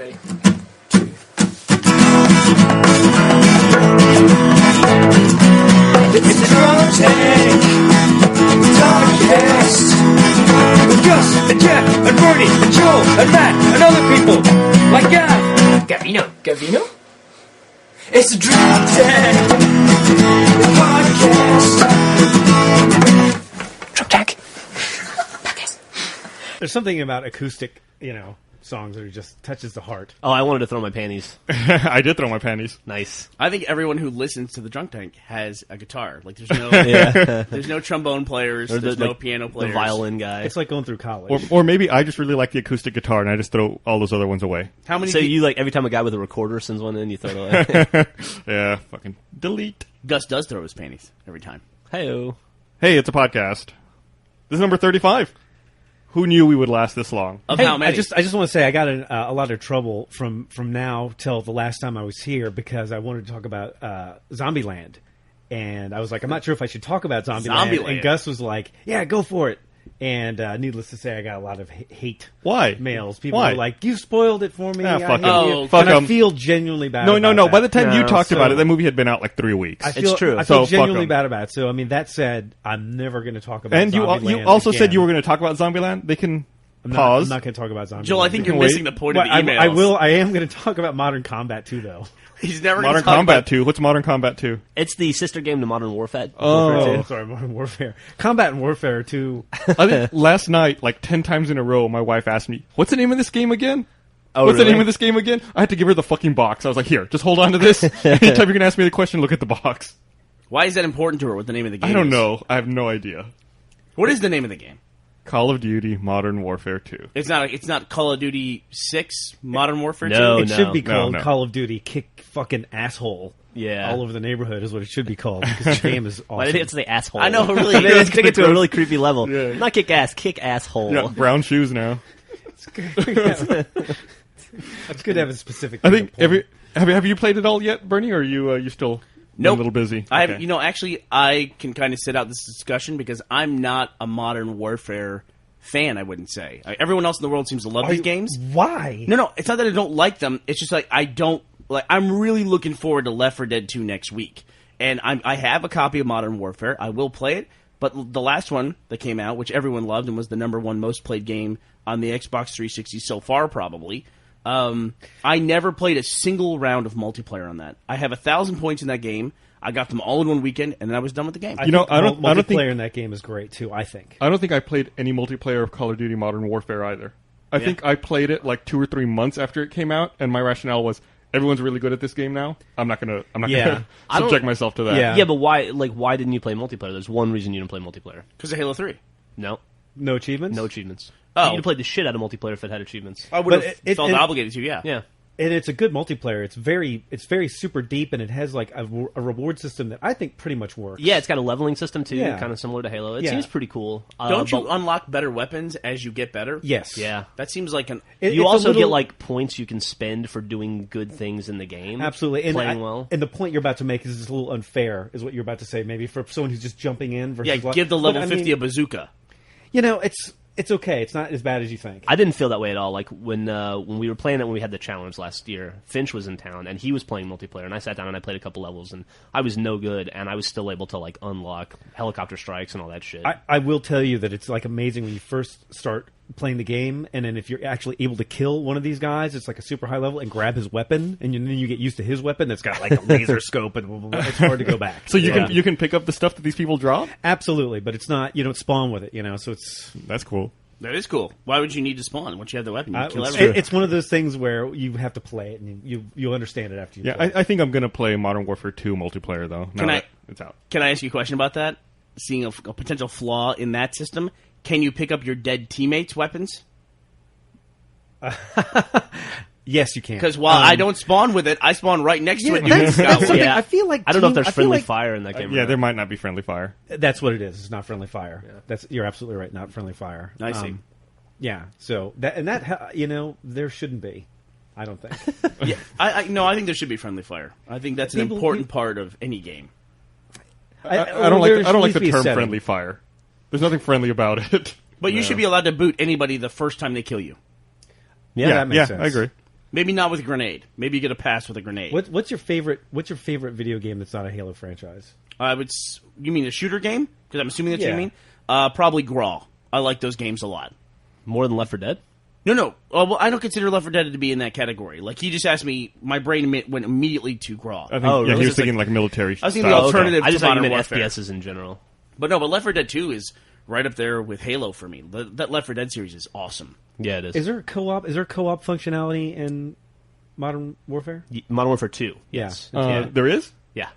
Ready? It's the Drunk Tank Podcast with Gus and Jeff and Bernie and Joel and Matt and other people like Gavino. It's the Drunk Tank Podcast. Drunk Tank Podcast. There's something about acoustic, songs that just touches the heart. Oh, I wanted to throw my panties. I did throw my panties. Nice. I think everyone who listens to the Drunk Tank has a guitar. Like, there's no, there's no trombone players, there's no piano players, the violin guy. It's like going through college. Or maybe I just really like the acoustic guitar and I just throw all those other ones away. How many? So you like every time a guy with a recorder sends one in, you throw it away. Yeah, fucking delete. Gus does throw his panties every time. Hey-o. Hey, it's a podcast. This is number 35. Who knew we would last this long? Of how many? I just want to say I got in a lot of trouble from now till the last time I was here because I wanted to talk about Zombieland, and I was like, I'm not sure if I should talk about Zombieland. And Gus was like, yeah, go for it. And needless to say, I got a lot of hate. Why? Mails. People Why? were like, you spoiled it for me. Ah, fuck I hate you. him. Fuck And him. I feel genuinely bad No. about that. By the time you No, talked about so- it, that movie had been out like 3 weeks. I feel, It's true. I feel So, fuck genuinely 'em. bad about it. So, I mean, that said, I'm never going to talk about And you Zombieland also said again. you were going to talk about Zombieland. They can I'm pause. not going to talk about Zombieland. Joel, I think you're Wait. missing the point But of the emails. I will. I am going to talk about Modern Combat 2, though. He's never Modern gonna talk Combat about 2. What's Modern Combat 2? It's the sister game to Modern Warfare. Oh, sorry, Modern Warfare. Combat and Warfare 2. I think last night, like 10 times in a row, my wife asked me, what's the name of this game again? Oh, What's really? the name of this game again? I had to give her the fucking box. I was like, here, just hold on to this. Anytime you're going to ask me the question, look at the box. Why is that important to her? What the name of the game? I don't is? know. I have no idea. What is the name of the game? Call of Duty Modern Warfare 2. It's not Call of Duty 6 Modern Warfare 2? No. It should be called no. Call of Duty Kick Fucking Asshole. Yeah. All over the neighborhood is what it should be called because the game is awesome. Why did it say asshole? I know, really. It's take it to a really creepy level. Yeah. Not kick ass, kick asshole. Yeah, brown shoes now. It's good. It's good to have a specific. I think point. have you played it all yet, Bernie? Or are you still Nope. a little busy? I Okay. have, actually, I can kind of sit out this discussion because I'm not a Modern Warfare fan, I wouldn't say. Everyone else in the world seems to love these games. Why? No, it's not that I don't like them. It's just like I don't like. I'm really looking forward to Left 4 Dead 2 next week, and I have a copy of Modern Warfare. I will play it, but the last one that came out, which everyone loved and was the #1 most played game on the Xbox 360 so far, probably. I never played a single round of multiplayer on that. I have 1,000 points in that game. I got them all in one weekend, and then I was done with the game. You know, I don't Multiplayer think- in that game is great too. I think. I don't think I played any multiplayer of Call of Duty Modern Warfare either. I think I played it like 2 or 3 months after it came out, and my rationale was everyone's really good at this game now. I'm not gonna Yeah. subject myself to that. Yeah. Yeah, but why didn't you play multiplayer? There's one reason you didn't play multiplayer. Because of Halo 3. No. No achievements. No achievements. Oh. You'd have played the shit out of multiplayer if it had achievements. I would But have it- felt it- obligated to, yeah. Yeah. And it's a good multiplayer. It's very super deep, and it has like a reward system that I think pretty much works. Yeah, it's got a leveling system too, Yeah. kind of similar to Halo. It Yeah. seems pretty cool. Don't you but unlock better weapons as you get better? Yes. Yeah. That seems like an... It- You it's a also little- get like points you can spend for doing good things in the game. Absolutely. And playing well. And the point you're about to make is just a little unfair, is what you're about to say. Maybe for someone who's just jumping in versus Yeah, give the but, level I 50 mean, a bazooka. It's okay. It's not as bad as you think. I didn't feel that way at all. Like when we were playing it when we had the challenge last year, Finch was in town and he was playing multiplayer, and I sat down and I played a couple levels, and I was no good, and I was still able to like unlock helicopter strikes and all that shit. I will tell you that it's like amazing when you first start playing the game, and then if you're actually able to kill one of these guys, it's like a super high level, and grab his weapon, and then you get used to his weapon that's got like a laser scope, and blah, blah, blah. It's hard to go back. So you can pick up the stuff that these people drop? Absolutely, but it's not, you don't spawn with it, so it's That's cool. That is cool. Why would you need to spawn? Once you have the weapon, you kill it's, everyone. it's one of those things where you have to play it, and you'll understand it after you Yeah, play it. I think I'm going to play Modern Warfare 2 multiplayer, though, now Can I- that it's out. Can I ask you a question about that? Seeing a potential flaw in that system, can you pick up your dead teammates' weapons? Yes, you can. Because while I don't spawn with it, I spawn right next to it. and that's you got one. something Yeah. I feel like. I don't know if there's I feel friendly like- fire in that game. or Yeah, not. there might not be friendly fire. That's what it is. It's not friendly fire. You're absolutely right. Not friendly fire. I see. Yeah. So that there shouldn't be. I don't think. Yeah, I think there should be friendly fire. I think that's an People- important part of any game. I don't like needs to the be a term setting. friendly fire. There's nothing friendly about it. But you should be allowed to boot anybody the first time they kill you. that makes sense. I agree. Maybe not with a grenade. Maybe you get a pass with a grenade. What's your favorite video game that's not a Halo franchise? You mean a shooter game? Because I'm assuming that's what you Yeah. mean. Probably Grawl. I like those games a lot. More than Left 4 Dead? No. Well, I don't consider Left 4 Dead to be in that category. Like, he just asked me, my brain went immediately to Grawl. I think, really? he was thinking like military. I was thinking style. the alternative I just to thought you Modern meant Warfare. FPSs in general. But Left 4 Dead 2 is right up there with Halo for me. That Left 4 Dead series is awesome. Yeah, it is. Is there co-op functionality in Modern Warfare? Modern Warfare 2. Yeah. Yes. There is? Yeah.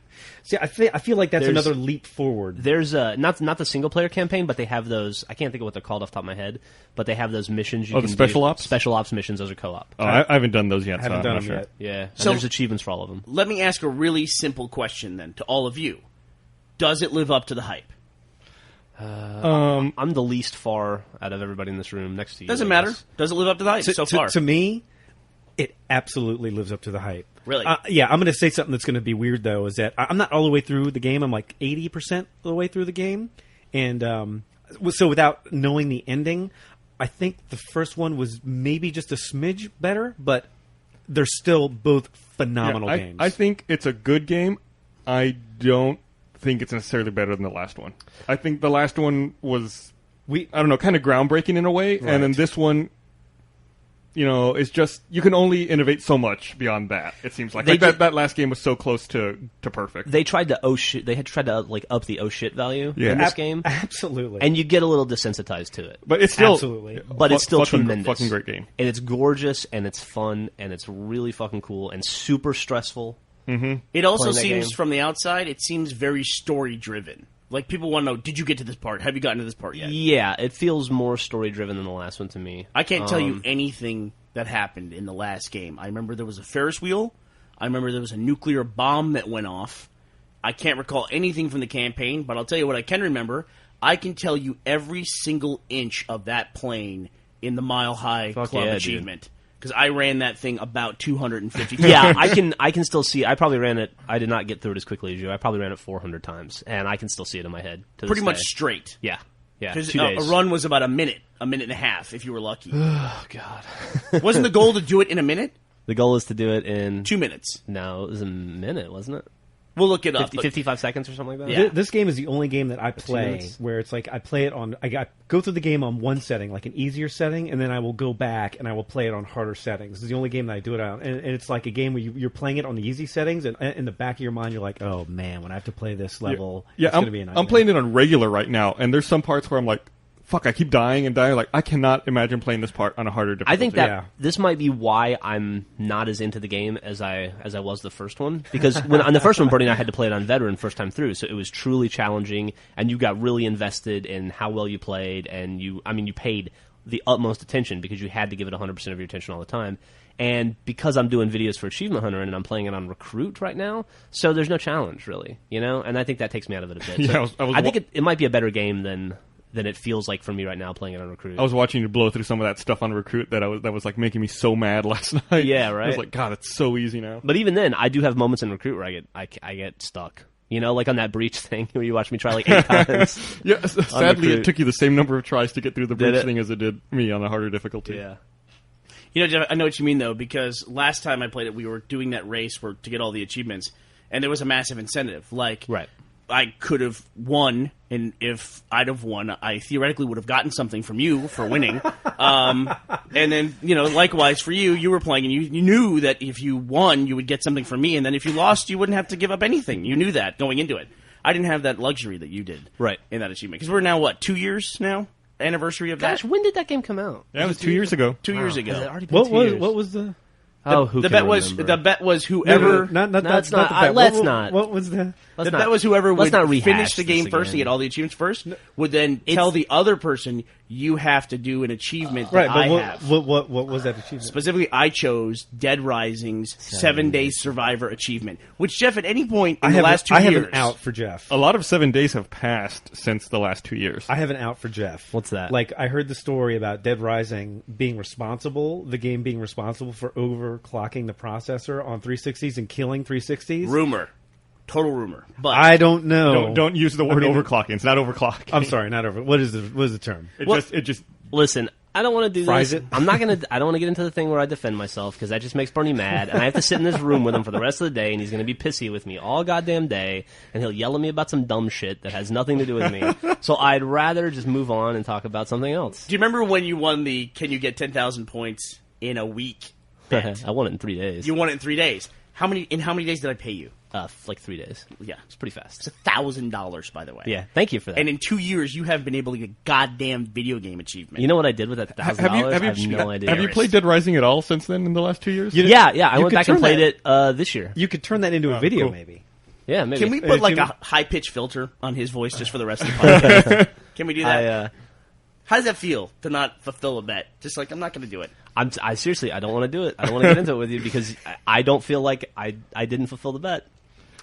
See, I feel like that's There's- another leap forward. There's not the single player campaign, but they have those. I can't think of what they're called off the top of my head, but they have those missions. You Oh, can the special do. ops? Special ops missions. Those are co-op. Oh, I haven't done those yet. I haven't so done I'm them not yet. Yeah, and So- there's achievements for all of them. Let me ask a really simple question then to all of you. Does it live up to the hype? I'm the least far out of everybody in this room next to you. Doesn't I matter. guess. Does it live up to the hype so far? To me, it absolutely lives up to the hype. Really? Yeah, I'm going to say something that's going to be weird, though, is that I'm not all the way through the game. I'm like 80% of the way through the game. And so without knowing the ending, I think the first one was maybe just a smidge better, but they're still both phenomenal games. I think it's a good game. I don't think it's necessarily better than the last one. I think the last one was, I don't know, kind of groundbreaking in a way, Right. and then this one, it's just, you can only innovate so much beyond that, it seems like. They did- That last game was so close to perfect. They tried to They had tried to up the shit value Yeah. in this game, Absolutely. and you get a little desensitized to it. But it's still, Absolutely. But it's still fucking, tremendous. fucking great game. And it's gorgeous, and it's fun, and it's really fucking cool, and super stressful. It also playing that seems, game. from the outside, it seems very story-driven. Like, people want to know, did you get to this part? Have you gotten to this part yet? Yeah, it feels more story-driven than the last one to me. I can't tell you anything that happened in the last game. I remember there was a Ferris wheel. I remember there was a nuclear bomb that went off. I can't recall anything from the campaign, but I'll tell you what I can remember. I can tell you every single inch of that plane in the Mile High Fuck Club yeah, dude. achievement. Because I ran that thing about 250 times. Yeah, I can still see. I probably ran it. I did not get through it as quickly as you. I probably ran it 400 times, and I can still see it in my head. To Pretty this much day. straight. Yeah. Because 2 days. a run was about a minute and a half, if you were lucky. Oh god. Wasn't the goal to do it in a minute? The goal is to do it in 2 minutes. No, it was a minute, wasn't it? We'll look it up. 55 seconds or something like that. Yeah. This game is the only game that I play minutes. where it's like I play it on. I go through the game on one setting, like an easier setting, and then I will go back and I will play it on harder settings. This is the only game that I do it on, and it's like a game where you're playing it on the easy settings, and in the back of your mind, you're like, "Oh man, when I have to play this level, Yeah, it's going to be a nightmare." I'm playing it on regular right now, and there's some parts where I'm like, fuck, I keep dying and dying. Like, I cannot imagine playing this part on a harder difficulty. I think that Yeah. this might be why I'm not as into the game as I was the first one. Because when on the first one, Bernie and I had to play it on veteran first time through, so it was truly challenging, and you got really invested in how well you played, and you paid the utmost attention because you had to give it 100% of your attention all the time. And because I'm doing videos for Achievement Hunter and I'm playing it on Recruit right now, so there's no challenge really, and I think that takes me out of it a bit. Yeah, So I think it might be a better game than it feels like for me right now playing it on Recruit. I was watching you blow through some of that stuff on Recruit that was like making me so mad last night. Yeah, I was right. like, God, it's so easy now. But even then, I do have moments in Recruit where I get stuck. Like on that breach thing where you watch me try like 8 times. Yeah, sadly, Recruit. it took you the same number of tries to get through the Did breach it? thing as it did me on the harder difficulty. Yeah. Jeff, I know what you mean, though, because last time I played it, we were doing that race to get all the achievements, and there was a massive incentive. Like, Right. I could have won, and if I'd have won, I theoretically would have gotten something from you for winning. And then, likewise for you, you were playing, and you knew that if you won, you would get something from me, and then if you lost, you wouldn't have to give up anything. You knew that going into it. I didn't have that luxury that you did Right. in that achievement. Because we're now, 2 years now? Anniversary of Gosh, that? when did that game come out? Yeah, it was 2 years ago. 2 years Has it ago. already been 2 years? What was the? Oh, who The can bet was remember? the bet was whoever Not it's the not. bet. Let's What- not. What was the? Let's the not- bet was whoever let's would not rehash finish the game this first and again. get all the achievements first would then tell the other person you have to do an achievement that Right, I but have. what was that achievement? Specifically, I chose Dead Rising's 7-Day Survivor achievement, which Jeff at any point in I the have last 2 I years have an out for Jeff. A lot of 7 days have passed since the last 2 years. I have an out for Jeff. What's that? Like, I heard the story about Dead Rising being responsible, the game being responsible for overclocking the processor on 360s and killing 360s. rumor, total rumor. But I don't know. Don't use the word overclocking. It's not overclocking. I'm sorry, not over. What is the term? It just Listen, I don't want to do Fries this. it. I don't want to get into the thing where I defend myself because that just makes Bernie mad, and I have to sit in this room with him for the rest of the day, and he's going to be pissy with me all goddamn day, and he'll yell at me about some dumb shit that has nothing to do with me. So I'd rather just move on and talk about something else. Do you remember when you won the Can You Get 10,000 Points in a Week bet? I won it in 3 days. You won it in 3 days. How many days did I pay you? Like 3 days. Yeah. It's pretty fast. It's $1,000, by the way. Yeah, thank you for that. And in 2 years, you have been able to get a goddamn video game achievement. You know what I did with that $1,000? I have no idea. Have you played Dead Rising at all since then in the last 2 years? Yeah. I went back and played it this year. You could turn that into a video, cool. maybe. Yeah, maybe. Can we put like a high-pitched filter on his voice just for the rest of the podcast? Can we do that? How does that feel to not fulfill a bet? Just like, I'm not going to do it. I seriously, I don't want to do it. I don't want to get into it with you because I don't feel like I didn't fulfill the bet.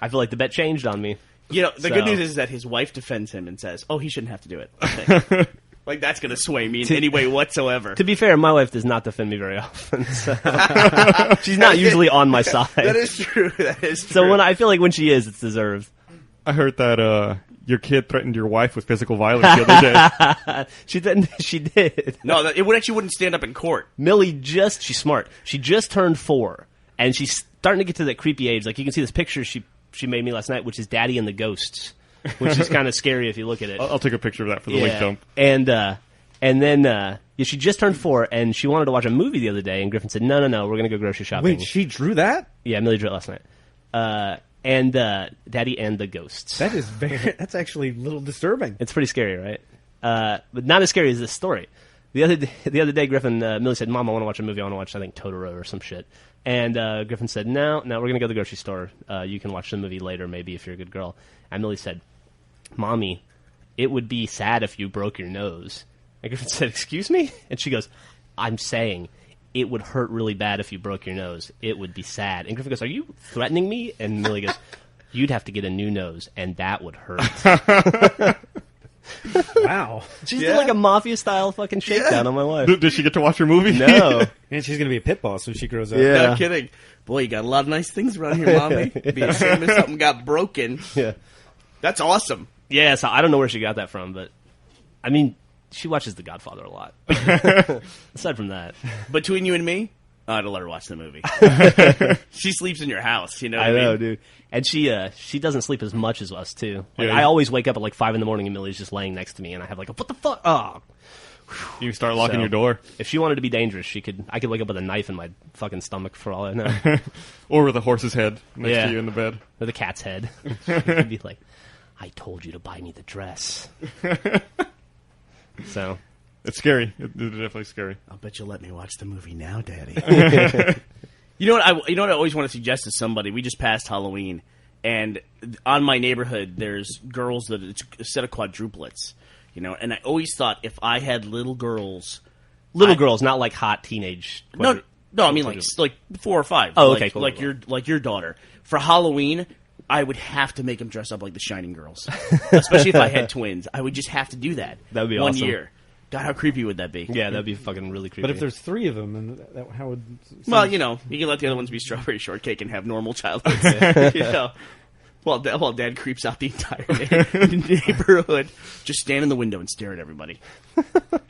I feel like the bet changed on me. You know, the good news is that his wife defends him and says, "Oh, he shouldn't have to do it." I think. Like that's going to sway me in any way whatsoever. To be fair, my wife does not defend me very often. So. She's not usually on my side. That is true. That is true. So I feel like when she is, it's deserved. I heard that your kid threatened your wife with physical violence the other day. She did. No, it wouldn't stand up in court. Millie she's smart. She just turned 4, and she's starting to get to that creepy age. Like you can see this picture she made me last night, which is Daddy and the Ghosts, which is kind of scary if you look at it. I'll take a picture of that for the link dump. And then she just turned 4, and she wanted to watch a movie the other day, and Griffin said, no, we're going to go grocery shopping. Wait, she drew that? Yeah, Millie drew it last night. And Daddy and the Ghosts. That's actually a little disturbing. It's pretty scary, right? But not as scary as this story. The other day, Griffin, Millie said, "Mom, I want to watch a movie. I want to watch, I think, Totoro or some shit." And Griffin said, No, we're going to go to the grocery store. You can watch the movie later, maybe, if you're a good girl. And Millie said, "Mommy, it would be sad if you broke your nose." And Griffin said, "Excuse me?" And she goes, "I'm saying it would hurt really bad if you broke your nose. It would be sad." And Griffin goes, "Are you threatening me?" And Millie goes, "You'd have to get a new nose, and that would hurt." Wow. She did like a mafia-style fucking shakedown on my wife. Did she get to watch your movie? No. And she's going to be a pit boss when she grows up. Yeah. No kidding. Boy, you got a lot of nice things around here, Mommy. Be ashamed if something got broken. Yeah. That's awesome. Yeah, so I don't know where she got that from, but I mean, she watches The Godfather a lot. Aside from that. Between you and me, I'd let her watch the movie. She sleeps in your house, you know what I I mean? know, dude. And she doesn't sleep as much as us, too. Like, Yeah. I always wake up at like 5 in the morning and Millie's just laying next to me, and I have like, what the fuck? Oh. You start locking So, your door. If she wanted to be dangerous, I could wake up with a knife in my fucking stomach for all I know. Or with a horse's head next Yeah. to you in the bed. Or the cat's head. She'd be like, "I told you to buy me the dress." So. It's scary. It's definitely scary. I'll bet you'll let me watch the movie now, Daddy. You know what I always want to suggest to somebody? We just passed Halloween, and on my neighborhood, there's girls that it's a set of quadruplets. You know, and I always thought if I had little girls, Girls, not like hot teenage. no, I mean like 4 or 5. Oh, like, okay, cool. Like your daughter. For Halloween, I would have to make them dress up like the Shining Girls, especially if I had twins. I would just have to do that. That would be one awesome. year. God, how creepy would that be? Yeah, that'd be fucking really creepy. But if there's 3 of them, and how would... Well, you know, you can let the other ones be strawberry shortcake and have normal childhoods. You know, while Dad creeps out the entire neighborhood, just stand in the window and stare at everybody.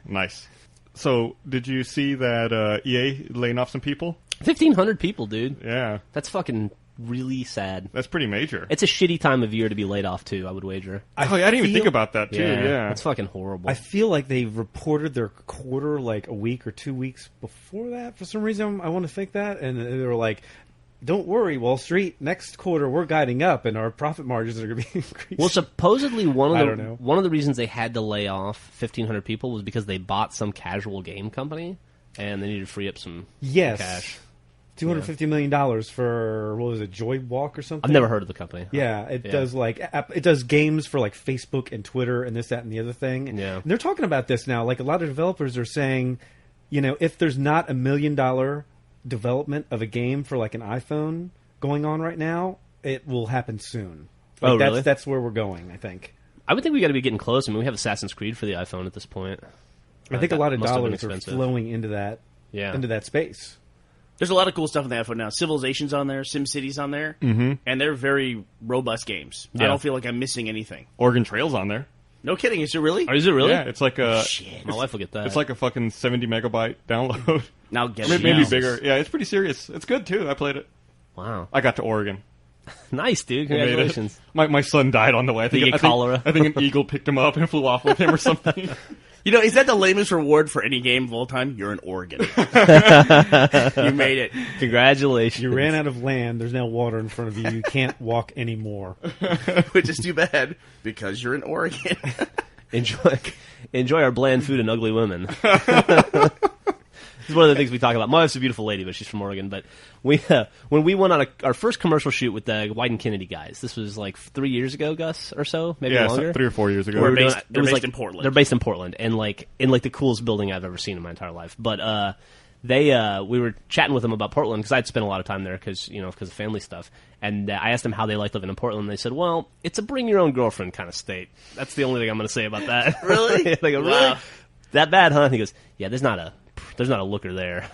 Nice. So, did you see that EA laying off some people? 1,500 people, dude. Yeah. That's fucking really sad. That's pretty major. It's a shitty time of year to be laid off, too, I would wager. I didn't even think about that, too. Yeah. That's fucking horrible. I feel like they reported their quarter like a week or 2 weeks before that. For some reason, I want to think that. And they were like, "Don't worry, Wall Street. Next quarter, we're guiding up, and our profit margins are going to be increased." Well, supposedly one I don't know. of the reasons they had to lay off 1,500 people was because they bought some casual game company, and they needed to free up some cash. $250 million for, what was it, Joy Walk or something? I've never heard of the company. Yeah, it does it does games for like Facebook and Twitter and this, that, and the other thing. Yeah. And they're talking about this now. Like a lot of developers are saying, you know, if there's not $1 million development of a game for like an iPhone going on right now, it will happen soon. Like, really? That's where we're going, I think. I would think we got to be getting close. I mean, we have Assassin's Creed for the iPhone at this point. I think a That lot of must have been dollars are expensive. flowing into that space. There's a lot of cool stuff on the iPhone now. Civilization's on there, SimCity's on there, and they're very robust games. Yeah. I don't feel like I'm missing anything. Oregon Trail's on there. No kidding. Is it really? Or is it really? Yeah, it's like a. Shit. My wife will get that. It's like a fucking 70 megabyte download. Now get Maybe it. bigger. Yeah, it's pretty serious. It's good too. I played it. Wow. I got to Oregon. Nice, dude. I made it. Congratulations. My son died on the way. Did he get cholera? I think an eagle picked him up and flew off with him or something. You know, is that the lamest reward for any game of all time? You're in Oregon. You made it. Congratulations. You ran out of land. There's now water in front of you. You can't walk anymore. Which is too bad because you're in Oregon. Enjoy our bland food and ugly women. This is one of the things we talk about. My wife's a beautiful lady, but she's from Oregon. But when we went on our first commercial shoot with the White and Kennedy guys, this was like 3 years ago, Gus, or so, maybe longer. 3 or 4 years ago. They're based in Portland. They're based in Portland, and like in the coolest building I've ever seen in my entire life. But we were chatting with them about Portland because I'd spent a lot of time there because of family stuff. And I asked them how they liked living in Portland. And they said, "Well, it's a bring your own girlfriend kind of state." That's the only thing I'm going to say about that. Really? They go, "Really? That bad, huh?" And he goes, "Yeah, there's not a looker there."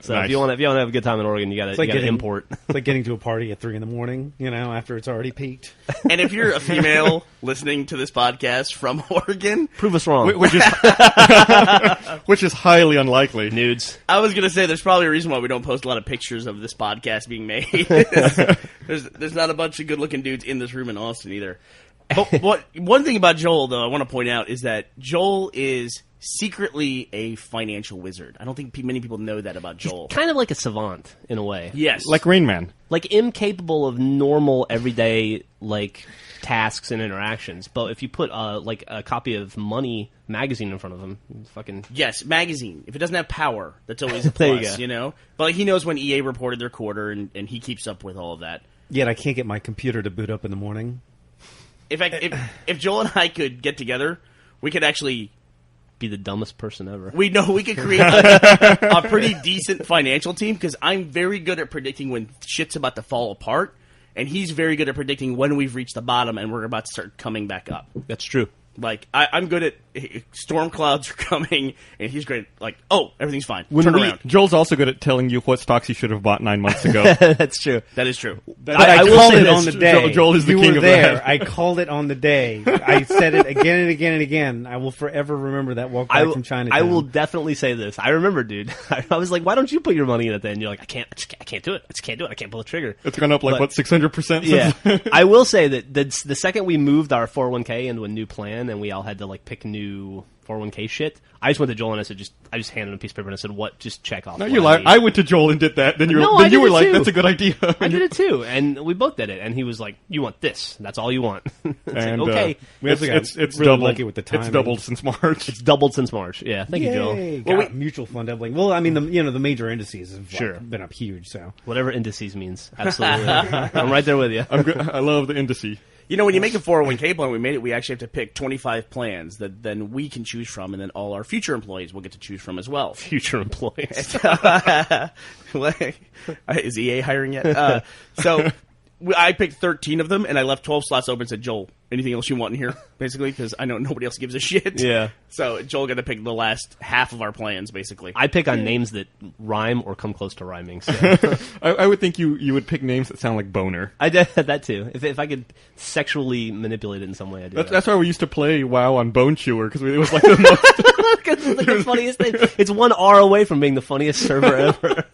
So Nice. if you want to have a good time in Oregon, you got to import. It's like getting to a party at 3 in the AM, after it's already peaked. And if you're a female listening to this podcast from Oregon, Prove us wrong. Which is highly unlikely. Nudes. I was going to say there's probably a reason why we don't post a lot of pictures of this podcast being made. There's not a bunch of good-looking dudes in this room in Austin either. But one thing about Joel, though, I want to point out is that Joel is secretly a financial wizard. I don't think many people know that about Joel. Kind of like a savant in a way. Yes. Like Rain Man. Like incapable of normal everyday tasks and interactions. But if you put like a copy of Money magazine in front of him, fucking Yes, magazine. If it doesn't have power, that's always a There you plus, go. you know? But he knows when EA reported their quarter, and he keeps up with all of that. Yet I can't get my computer to boot up in the morning. In fact, if Joel and I could get together, we could actually... be the dumbest person ever. We could create a pretty decent financial team because I'm very good at predicting when shit's about to fall apart, and he's very good at predicting when we've reached the bottom and we're about to start coming back up. That's true. Like, I'm good at storm clouds are coming, and he's great at, oh, everything's fine. Turn around. Joel's also good at telling you what stocks you should have bought 9 months ago. That's true. That is true. I will called say it this. on the day. Joel is the you king were of there. that. I called it on the day. I said it again and again and again. I will forever remember that walk back from Chinatown. I will definitely say this. I remember, dude. I was like, why don't you put your money in it then? And you're like, I can't do it. I just can't do it. I can't pull the trigger. It's gone up 600%? Yeah. I will say that the second we moved our 401k into a new plan and we all had to pick new 401k shit, I just went to Joel and I said, I just handed him a piece of paper and I said, what? Just check off. No, you lied. I went to Joel and did that. Then you were like, that's a good idea. I did it too. And we both did it. And he was like, you want this. That's all you want. And, okay. It's really doubled. lucky with the timing. It's doubled since March. It's doubled since March. Yeah. Thank you, Joel. Yay. Well, God, mutual fund doubling. Well, I mean, the major indices have Sure. been up huge. So Whatever indices means. Absolutely. I'm right there with you. I love the indice. You know, when you make a 401k plan, we actually have to pick 25 plans that then we can choose from, and then all our future employees will get to choose from as well. Future employees. Is EA hiring yet? So I picked 13 of them, and I left 12 slots open and said, Joel, anything else you want in here, basically, because I know nobody else gives a shit. Yeah. So Joel got to pick the last half of our plans, basically. I pick on names that rhyme or come close to rhyming. So. I would think you would pick names that sound like boner. I did that too. If I could sexually manipulate it in some way, I'd do that. That's why we used to play WoW on Bone Chewer, because it was like the most... It's like the funniest thing. It's 1 R away from being the funniest server ever.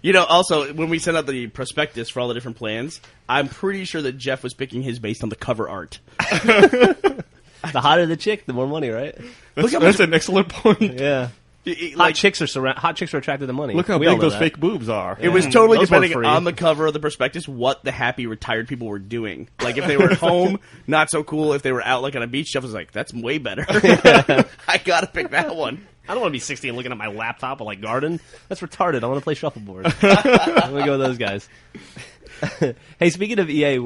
You know, also, when we sent out the prospectus for all the different plans, I'm pretty sure that Jeff was picking his based on the cover art. The hotter the chick, the more money, right? That's an excellent point. Yeah. Hot chicks are attracted to money. Look how We all big know those that. fake boobs are. It was totally Those weren't depending free. on the cover of the prospectus what the happy retired people were doing. Like, if they were at home, not so cool. If they were out, on a beach, Jeff was like, that's way better. I gotta pick that one. I don't want to be 60 and looking at my laptop or garden. That's retarded. I want to play shuffleboard. I'm going to go with those guys. Hey, speaking of EA,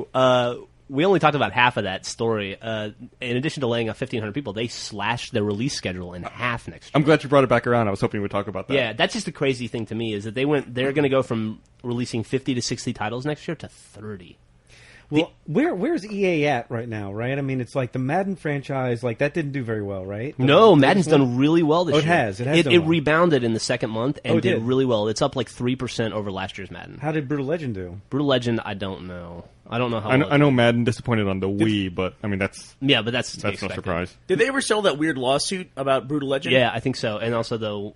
we only talked about half of that story. In addition to laying off 1,500 people, they slashed their release schedule in half next year. I'm glad you brought it back around. I was hoping we would talk about that. Yeah, that's just the crazy thing to me is that they're going to go from releasing 50 to 60 titles next year to 30. Well, where's EA at right now, right? I mean, it's like the Madden franchise, like that didn't do very well, right? No, Madden's done really well this year. It has. It has done It well. rebounded in the second month and it did did? really well. It's up like 3% over last year's Madden. How did Brutal Legend do? Brutal Legend, I don't know. I don't know how. I know Madden disappointed on the Wii, but I mean that's Yeah, but that's no surprise. Did they ever settle that weird lawsuit about Brutal Legend? Yeah, I think so. And also,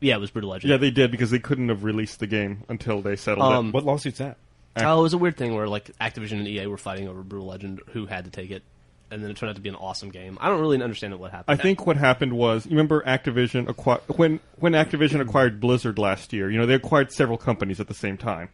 it was Brutal Legend. Yeah, they did because they couldn't have released the game until they settled it. What lawsuit's that? Oh, it was a weird thing where like Activision and EA were fighting over Brutal Legend, who had to take it, and then it turned out to be an awesome game. I don't really understand what happened. I think what happened was, you remember Activision when Activision acquired Blizzard last year. You know, they acquired several companies at the same time,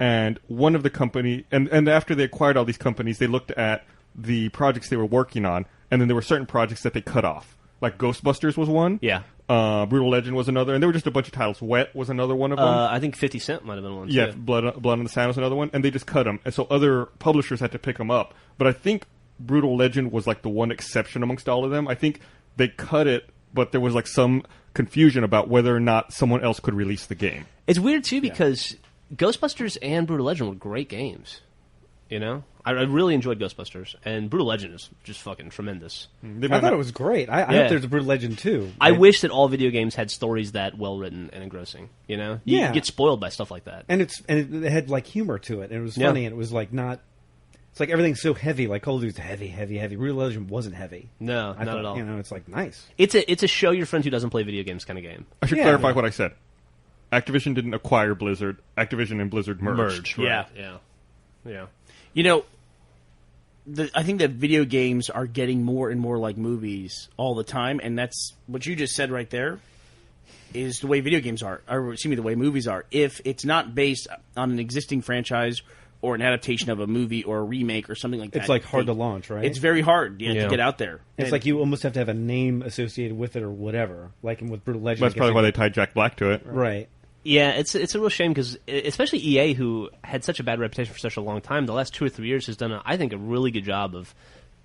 and one of the company and after they acquired all these companies, they looked at the projects they were working on, and then there were certain projects that they cut off. Like Ghostbusters was one. Yeah. Brutal Legend was another, and there were just a bunch of titles. Wet was another one of them. I think 50 Cent might have been one. Yeah, too. Blood on the Sand was another one, and they just cut them, and so other publishers had to pick them up. But I think Brutal Legend was like the one exception amongst all of them. I think they cut it, but there was like some confusion about whether or not someone else could release the game. It's weird too because Ghostbusters and Brutal Legend were great games. You know, I really enjoyed Ghostbusters, and Brutal Legend is just fucking tremendous. I thought it was great. I hope there's a Brutal Legend too. I wish that all video games had stories that well written and engrossing. You know, you get spoiled by stuff like that. And it had like humor to it, and it was funny, and it was like not. It's like everything's so heavy. Like Call of Duty's heavy, heavy, heavy. Brutal Legend wasn't heavy. No, not at all. You know, it's like nice. It's a show your friend who doesn't play video games kind of game. I should clarify what I said. Activision didn't acquire Blizzard. Activision and Blizzard merged. Right. Yeah. You know, I think that video games are getting more and more like movies all the time, and that's what you just said right there is the way video games are, or excuse me, the way movies are. If it's not based on an existing franchise or an adaptation of a movie or a remake or something like that, It's like hard to launch, right? It's very hard to get out there. It's like you almost have to have a name associated with it or whatever. Like with Brutal Legend. That's probably why they tied Jack Black to it. Right. Yeah, it's a real shame because especially EA, who had such a bad reputation for such a long time, the last 2 or 3 years has done, I think, a really good job of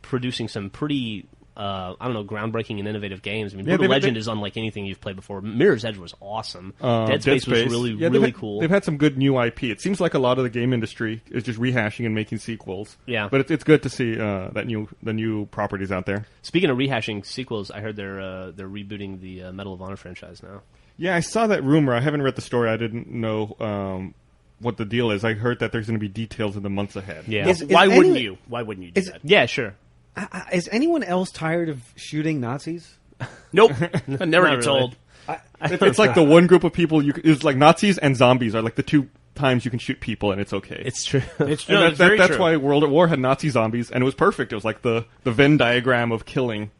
producing some pretty, groundbreaking and innovative games. I mean, Brutal Legend is unlike anything you've played before. Mirror's Edge was awesome. Dead Space was really cool. They've had some good new IP. It seems like a lot of the game industry is just rehashing and making sequels. Yeah, but it's good to see the new properties out there. Speaking of rehashing sequels, I heard they're rebooting the Medal of Honor franchise now. Yeah, I saw that rumor. I haven't read the story. I didn't know what the deal is. I heard that there's going to be details in the months ahead. Yeah. Why wouldn't you? Why wouldn't you do that? Yeah, sure. Is anyone else tired of shooting Nazis? Nope. I never get told. It's like the one group of people it's like Nazis and zombies are like the two times you can shoot people and it's okay. It's true. It's true. That's why World at War had Nazi zombies and it was perfect. It was like the Venn diagram of killing.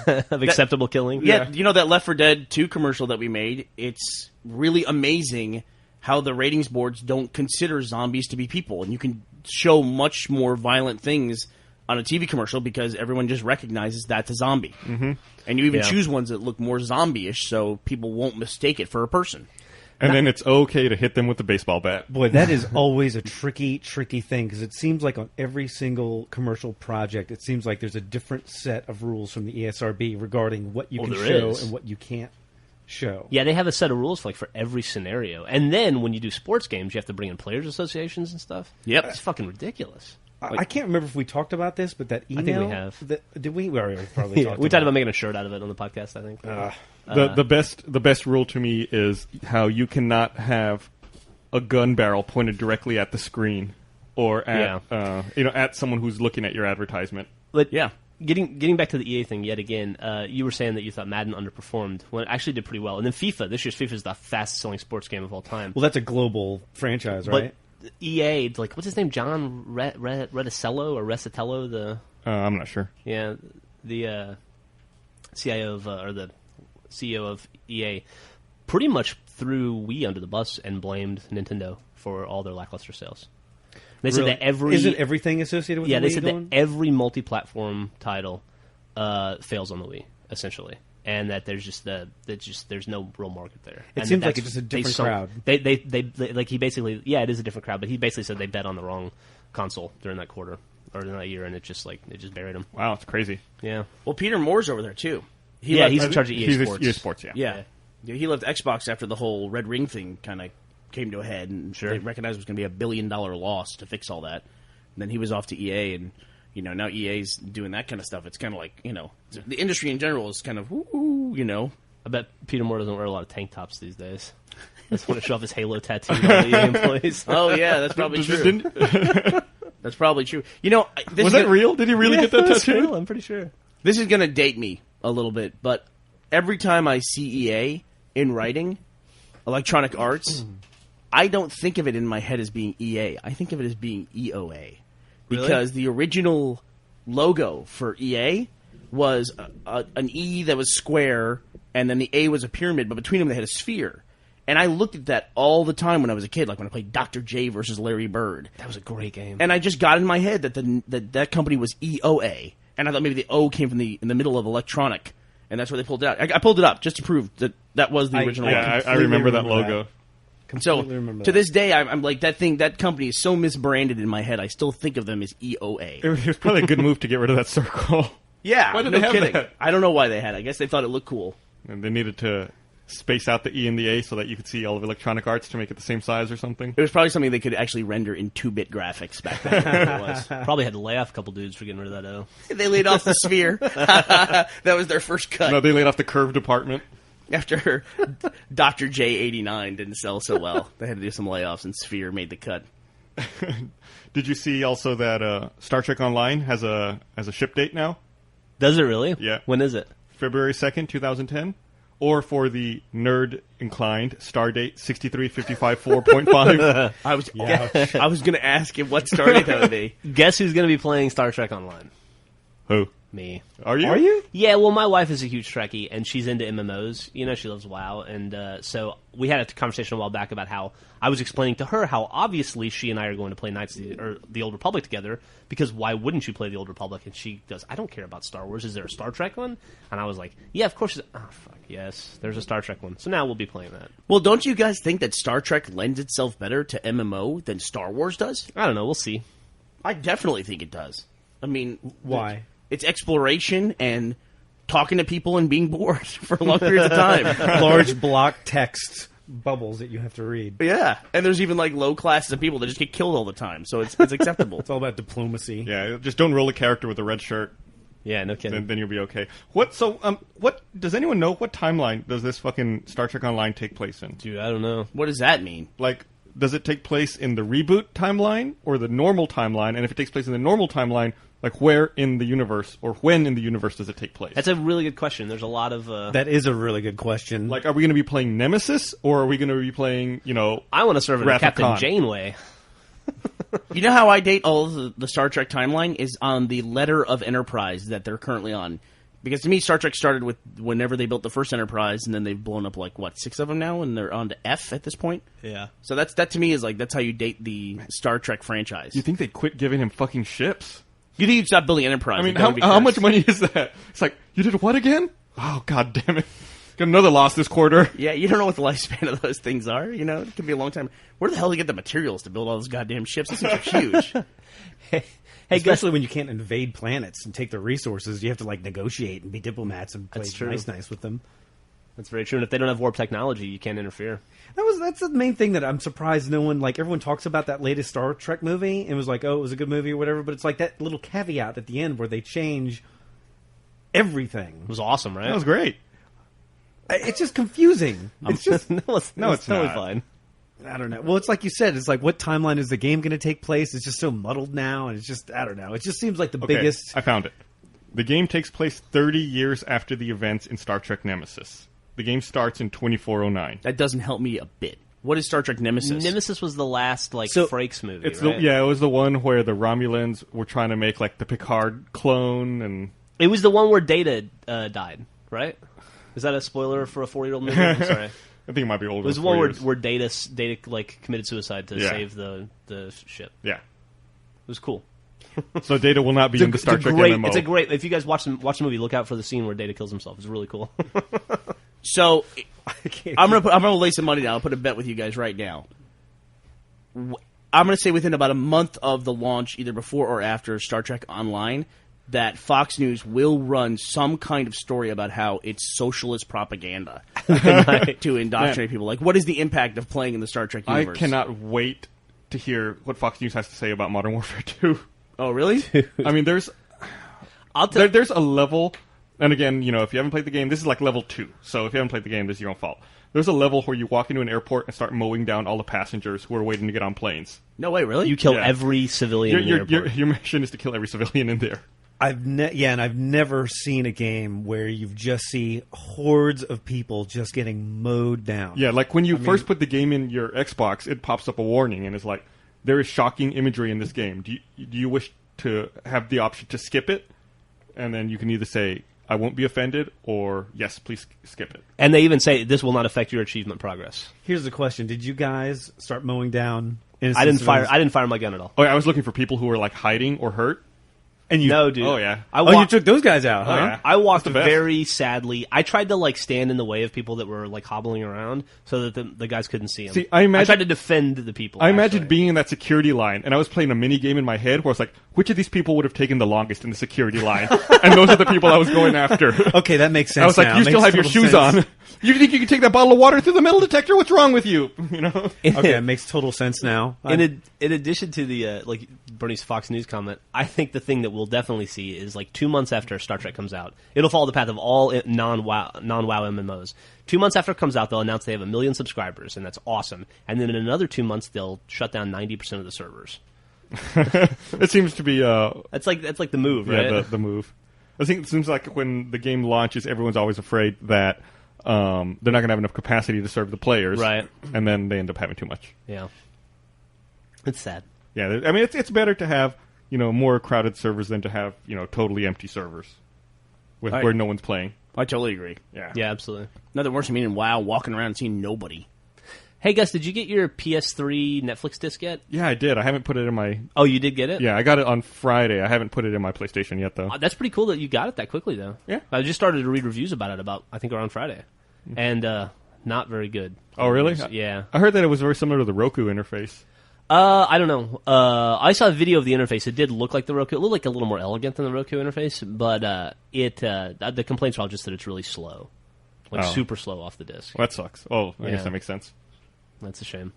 Of acceptable killing. Yeah, you know that Left 4 Dead 2 commercial that we made? It's really amazing how the ratings boards don't consider zombies to be people. And you can show much more violent things on a TV commercial because everyone just recognizes that's a zombie. Mm-hmm. And you even choose ones that look more zombie-ish so people won't mistake it for a person. And then it's okay to hit them with the baseball bat. Boy, that is always a tricky thing because it seems like on every single commercial project, it seems like there's a different set of rules from the ESRB regarding what you can show and what you can't show. Yeah, they have a set of rules for every scenario. And then when you do sports games, you have to bring in players' associations and stuff. Yep. It's fucking ridiculous. I can't remember if we talked about this, but that email... I think we have. Did we? Well, we probably talked we talked about making a shirt out of it on the podcast, I think. The best rule to me is how you cannot have a gun barrel pointed directly at the screen or at at someone who's looking at your advertisement. But getting back to the EA thing yet again, you were saying that you thought Madden underperformed. Well, it actually did pretty well. And then this year's FIFA is the fastest selling sports game of all time. Well, that's a global franchise, right? But EA, like, what's his name? John Reticello or Recitello? I'm not sure. Yeah, the CIO of or the CEO of EA pretty much threw Wii under the bus and blamed Nintendo for all their lackluster sales. They said that isn't everything associated with the Wii they said going? that every multi-platform title fails on the Wii essentially. And that there's no real market there. It seems like it's just a different crowd. They like he basically it is a different crowd, but he basically said they bet on the wrong console during that quarter or during that year, and it just buried him. Wow, it's crazy. Yeah. Well, Peter Moore's over there too. He's in charge of EA Sports. EA Sports, Yeah. He left Xbox after the whole Red Ring thing kind of came to a head, and they recognized it was going to be $1 billion loss to fix all that. then he was off to EA, and now EA's doing that kind of stuff. It's kind of like the industry in general is kind of I bet Peter Moore doesn't wear a lot of tank tops these days. I just want to show off his Halo tattoo to all the EA employees. Oh yeah, that's probably true. That's probably true. Was that real? Did he really get that tattoo? Real, I'm pretty sure. This is going to date me a little bit, but every time I see EA in writing, Electronic Arts, I don't think of it in my head as being EA. I think of it as being EOA. Because the original logo for EA was an E that was square, and then the A was a pyramid, but between them they had a sphere. And I looked at that all the time when I was a kid, like when I played Dr. J versus Larry Bird. That was a great game. And I just got in my head that that company was EOA. And I thought maybe the O came from in the middle of electronic. And that's where they pulled it out. I pulled it up just to prove that was the original logo. Yeah, I remember that logo. So, to this day, I'm like, that company is so misbranded in my head, I still think of them as EOA. It was probably a good move to get rid of that circle. Yeah, why did no they have kidding. that? I don't know why they had it. I guess they thought it looked cool. And they needed to space out the E and the A so that you could see all of Electronic Arts to make it the same size or something. It was probably something they could actually render in 2-bit graphics back then. It was. Probably had to lay off a couple dudes for getting rid of that O. They laid off the sphere. That was their first cut. No, they laid off the curve department. After Dr. J89 didn't sell so well, they had to do some layoffs, and Sphere made the cut. Did you see also that Star Trek Online has a ship date now? Does it really? Yeah. When is it? February 2nd, 2010. Or for the nerd-inclined, Stardate 63554.5. I was going to ask him what Stardate that would be. Guess who's going to be playing Star Trek Online? Who? Me. Are you? Yeah, well, my wife is a huge Trekkie, and she's into MMOs. She loves WoW, and so we had a conversation a while back about how I was explaining to her how obviously she and I are going to play the Old Republic together, because why wouldn't you play the Old Republic? And she goes, I don't care about Star Wars. Is there a Star Trek one? And I was like, yeah, of course. Oh, fuck, yes, there's a Star Trek one. So now we'll be playing that. Well, don't you guys think that Star Trek lends itself better to MMO than Star Wars does? I don't know. We'll see. I definitely think it does. I mean... Why? It's exploration and talking to people and being bored for long periods of time. Large block text bubbles that you have to read. Yeah, and there's even like low classes of people that just get killed all the time, so it's acceptable. It's all about diplomacy. Yeah, just don't roll a character with a red shirt. Yeah, no kidding. Then you'll be okay. What does anyone know what timeline does this fucking Star Trek Online take place in? Dude, I don't know. What does that mean? Like, does it take place in the reboot timeline or the normal timeline? And if it takes place in the normal timeline, like where in the universe or when in the universe does it take place? That's a really good question. There's a lot of... That is a really good question. Like, are we going to be playing Nemesis or are we going to be playing, I want to serve in Wrath of Captain Khan? Janeway. You know how I date all of the Star Trek timeline is on the letter of Enterprise that they're currently on. Because to me, Star Trek started with whenever they built the first Enterprise, and then they've blown up, 6 of them now, and they're on to F at this point? Yeah. So that to me is that's how you date the Star Trek franchise. You think they'd quit giving him fucking ships? You think you'd stop building Enterprise? I mean, how much money is that? It's like, you did what again? Oh, god damn it. Got another loss this quarter. Yeah, you don't know what the lifespan of those things are. It could be a long time. Where the hell do you get the materials to build all those goddamn ships? Those things are huge. Hey, especially when you can't invade planets and take their resources, you have to negotiate and be diplomats and play nice with them. That's very true. And if they don't have warp technology, you can't interfere. That's the main thing that I'm surprised no one, everyone talks about that latest Star Trek movie and was like, oh, it was a good movie or whatever, but it's like that little caveat at the end where they change everything. It was awesome, right? That was great. It's just confusing. It's just no, it's totally not. Fine. I don't know. Well, it's like you said. It's like, what timeline is the game going to take place? It's just so muddled now, and it's just, I don't know. It just seems like the biggest... I found it. The game takes place 30 years after the events in Star Trek Nemesis. The game starts in 2409. That doesn't help me a bit. What is Star Trek Nemesis? Nemesis was the last, Frakes movie, right? It was the one where the Romulans were trying to make, the Picard clone, and... It was the one where Data died, right? Is that a spoiler for a 4-year-old movie? I'm sorry. I think it might be older. It was the one where Data committed suicide to save the ship. Yeah. It was cool. So Data will not be in the Star Trek MMO. It's a great... If you guys watch the movie, look out for the scene where Data kills himself. It's really cool. So, I'm gonna lay some money down. I'll put a bet with you guys right now. I'm gonna say within about a month of the launch, either before or after Star Trek Online, that Fox News will run some kind of story about how it's socialist propaganda to indoctrinate people. What is the impact of playing in the Star Trek universe? I cannot wait to hear what Fox News has to say about Modern Warfare 2. Oh, really? I mean, there's a level, and again, if you haven't played the game, this is like level 2. So if you haven't played the game, this is your own fault. There's a level where you walk into an airport and start mowing down all the passengers who are waiting to get on planes. No way, really? You kill every civilian in the airport. Your mission is to kill every civilian in there. And I've never seen a game where you just see hordes of people just getting mowed down. Yeah, like when you first put the game in your Xbox, it pops up a warning and it's like, there is shocking imagery in this game. Do you wish to have the option to skip it? And then you can either say, I won't be offended, or yes, please skip it. And they even say this will not affect your achievement progress. Here's the question: did you guys start mowing down? I didn't fire my gun at all. Oh, yeah, I was looking for people who were like hiding or hurt. And no, dude. Oh, yeah. You took those guys out, huh? Oh, yeah. I walked very sadly. I tried to stand in the way of people that were hobbling around so that the guys couldn't see them. See, I tried to defend the people. I imagined being in that security line, and I was playing a mini game in my head where I was like, which of these people would have taken the longest in the security line? And those are the people I was going after. Okay, that makes sense. I was like, now. you still have your shoes on. You think you can take that bottle of water through the metal detector? What's wrong with you? Okay, it makes total sense now. In addition to the Bernie's Fox News comment, I think the thing that we'll definitely see is 2 months after Star Trek comes out, it'll follow the path of all non-WoW MMOs. 2 months after it comes out, they'll announce they have 1 million subscribers, and that's awesome. And then in another 2 months, they'll shut down 90% of the servers. It seems to be that's like the move, right? Yeah, the move. I think it seems like when the game launches, everyone's always afraid that they're not going to have enough capacity to serve the players, right? And then they end up having too much. Yeah, it's sad. Yeah, I mean it's better to have more crowded servers than to have totally empty servers where no one's playing. I totally agree. Yeah, absolutely. Nothing worse than being in WoW, walking around and seeing nobody. Hey, Gus, did you get your PS3 Netflix disc yet? Yeah, I did. I haven't put it in my... Oh, you did get it? Yeah, I got it on Friday. I haven't put it in my PlayStation yet, though. That's pretty cool that you got it that quickly, though. Yeah. I just started to read reviews about it I think around Friday. And not very good. Oh, really? Yeah. I heard that it was very similar to the Roku interface. I don't know. I saw a video of the interface. It did look like the Roku. It looked like a little more elegant than the Roku interface, but the complaints were all just that it's really slow. Super slow off the disc. Well, that sucks. Oh, I guess that makes sense. That's a shame.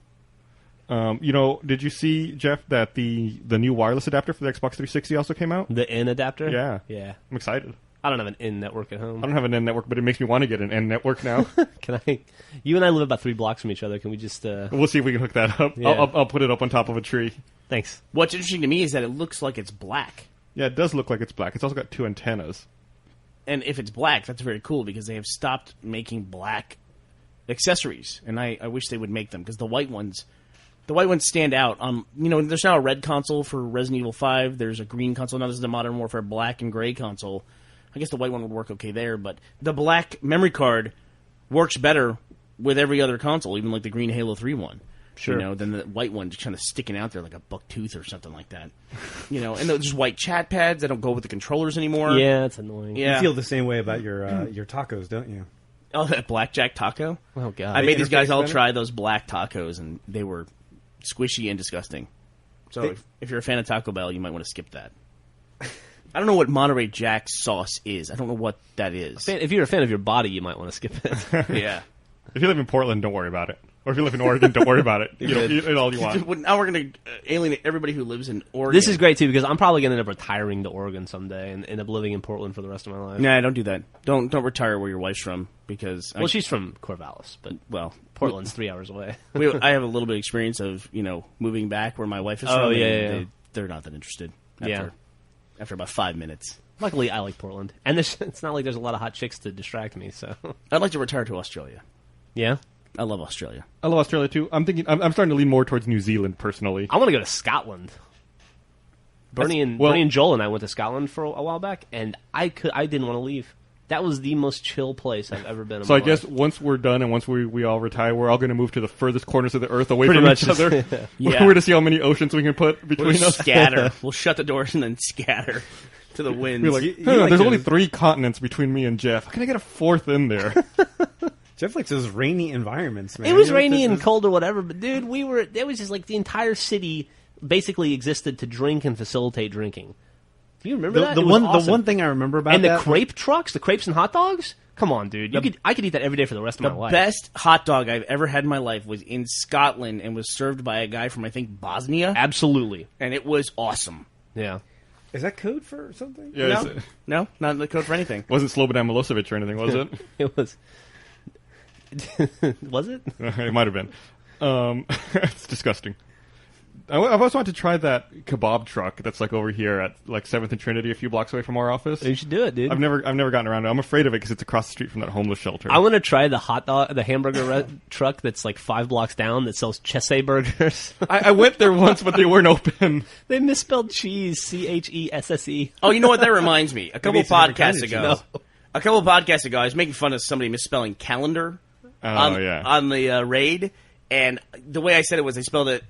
Did you see, Jeff, that the new wireless adapter for the Xbox 360 also came out? The N adapter? Yeah. Yeah. I'm excited. I don't have an N network at home. I don't have an N network, but it makes me want to get an N network now. Can I? You and I live about 3 blocks from each other. Can we just... We'll see if we can hook that up. Yeah. I'll put it up on top of a tree. Thanks. What's interesting to me is that it looks like it's black. Yeah, it does look like it's black. It's also got 2 antennas. And if it's black, that's very cool because they have stopped making black accessories, and I wish they would make them because the white ones stand out. There's now a red console for Resident Evil 5. There's a green console. Now this is the Modern Warfare black and gray console. I guess the white one would work okay there, but the black memory card works better with every other console, even like the green Halo 3 one. Sure. Than the white one just kind of sticking out there like a buck tooth or something like that. And there's white chat pads that don't go with the controllers anymore. Yeah, it's annoying. Yeah. You feel the same way about your tacos, don't you? Oh, that blackjack taco? Oh, God. I made these guys all try those black tacos, and they were squishy and disgusting. So if you're a fan of Taco Bell, you might want to skip that. I don't know what Monterey Jack sauce is. I don't know what that is. If you're a fan of your body, you might want to skip it. Yeah. If you live in Portland, don't worry about it. Or if you live in Oregon, don't worry about it. Eat all you want. Now we're going to alienate everybody who lives in Oregon. This is great, too, because I'm probably going to end up retiring to Oregon someday and end up living in Portland for the rest of my life. Nah, don't do that. Don't retire where your wife's from, because... Well, she's from Corvallis, but Portland's 3 hours away. I have a little bit of experience of, moving back where my wife is from. Oh, yeah. They're not that interested after about 5 minutes. Luckily, I like Portland. And it's not like there's a lot of hot chicks to distract me, so... I'd like to retire to Australia. Yeah? I love Australia. I love Australia, too. I'm starting to lean more towards New Zealand, personally. I want to go to Scotland. Bernie and Joel and I went to Scotland for a while back, and I didn't want to leave. That was the most chill place I've ever been in. So my I guess life. once we're done and once we all retire, we're all going to move to the furthest corners of the earth away Pretty from much. each other. Yeah. We're going to see how many oceans we can put between us. Scatter. We'll shut the doors and then scatter to the winds. We're like, there's only 3 continents between me and Jeff. How can I get a 4th in there? Jeff likes those rainy environments, man. It was rainy and cold or whatever, but dude, it was just like the entire city basically existed to drink and facilitate drinking. Do you remember that? The one thing I remember about and that... the crepe trucks, the crepes and hot dogs, Come on, dude. I could eat that every day for the rest of my life. The best hot dog I've ever had in my life was in Scotland and was served by a guy from, I think, Bosnia. Absolutely. And it was awesome. Yeah. Is that code for something? Yeah, No, not the code for anything. Wasn't Slobodan Milosevic or anything, was it? It was. Was it? It might have been. It's disgusting. I've always wanted to try that kebab truck that's like over here at like 7th and Trinity, a few blocks away from our office. You should do it, dude. I've never gotten around to it. I'm afraid of it because it's across the street from that homeless shelter. I want to try the hamburger truck that's like 5 blocks down that sells Chesse burgers. I went there once, but they weren't open. They misspelled cheese, CHESSE. Oh, you know what? That reminds me. A couple it's a different podcasts kind of ago, I was making fun of somebody misspelling calendar on the raid. And the way I said it was they spelled it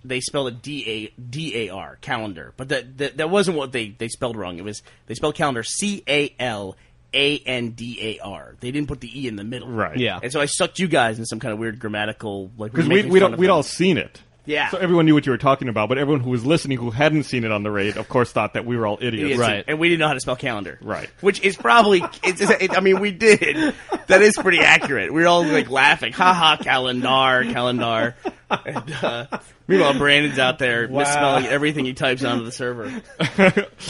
D-A-R, calendar. But that wasn't what they spelled wrong. It was they spelled calendar CALANDAR. They didn't put the E in the middle. Right. Yeah. And so I sucked you guys in some kind of weird grammatical Because we'd all seen it. Yeah. So everyone knew what you were talking about, but everyone who was listening who hadn't seen it on the raid, of course, thought that we were all idiots. Right. And we didn't know how to spell calendar. Right. Which is probably, I mean, we did. That is pretty accurate. We were all like laughing. Ha ha, calendar. And, meanwhile, Brandon's out there misspelling everything he types onto the server.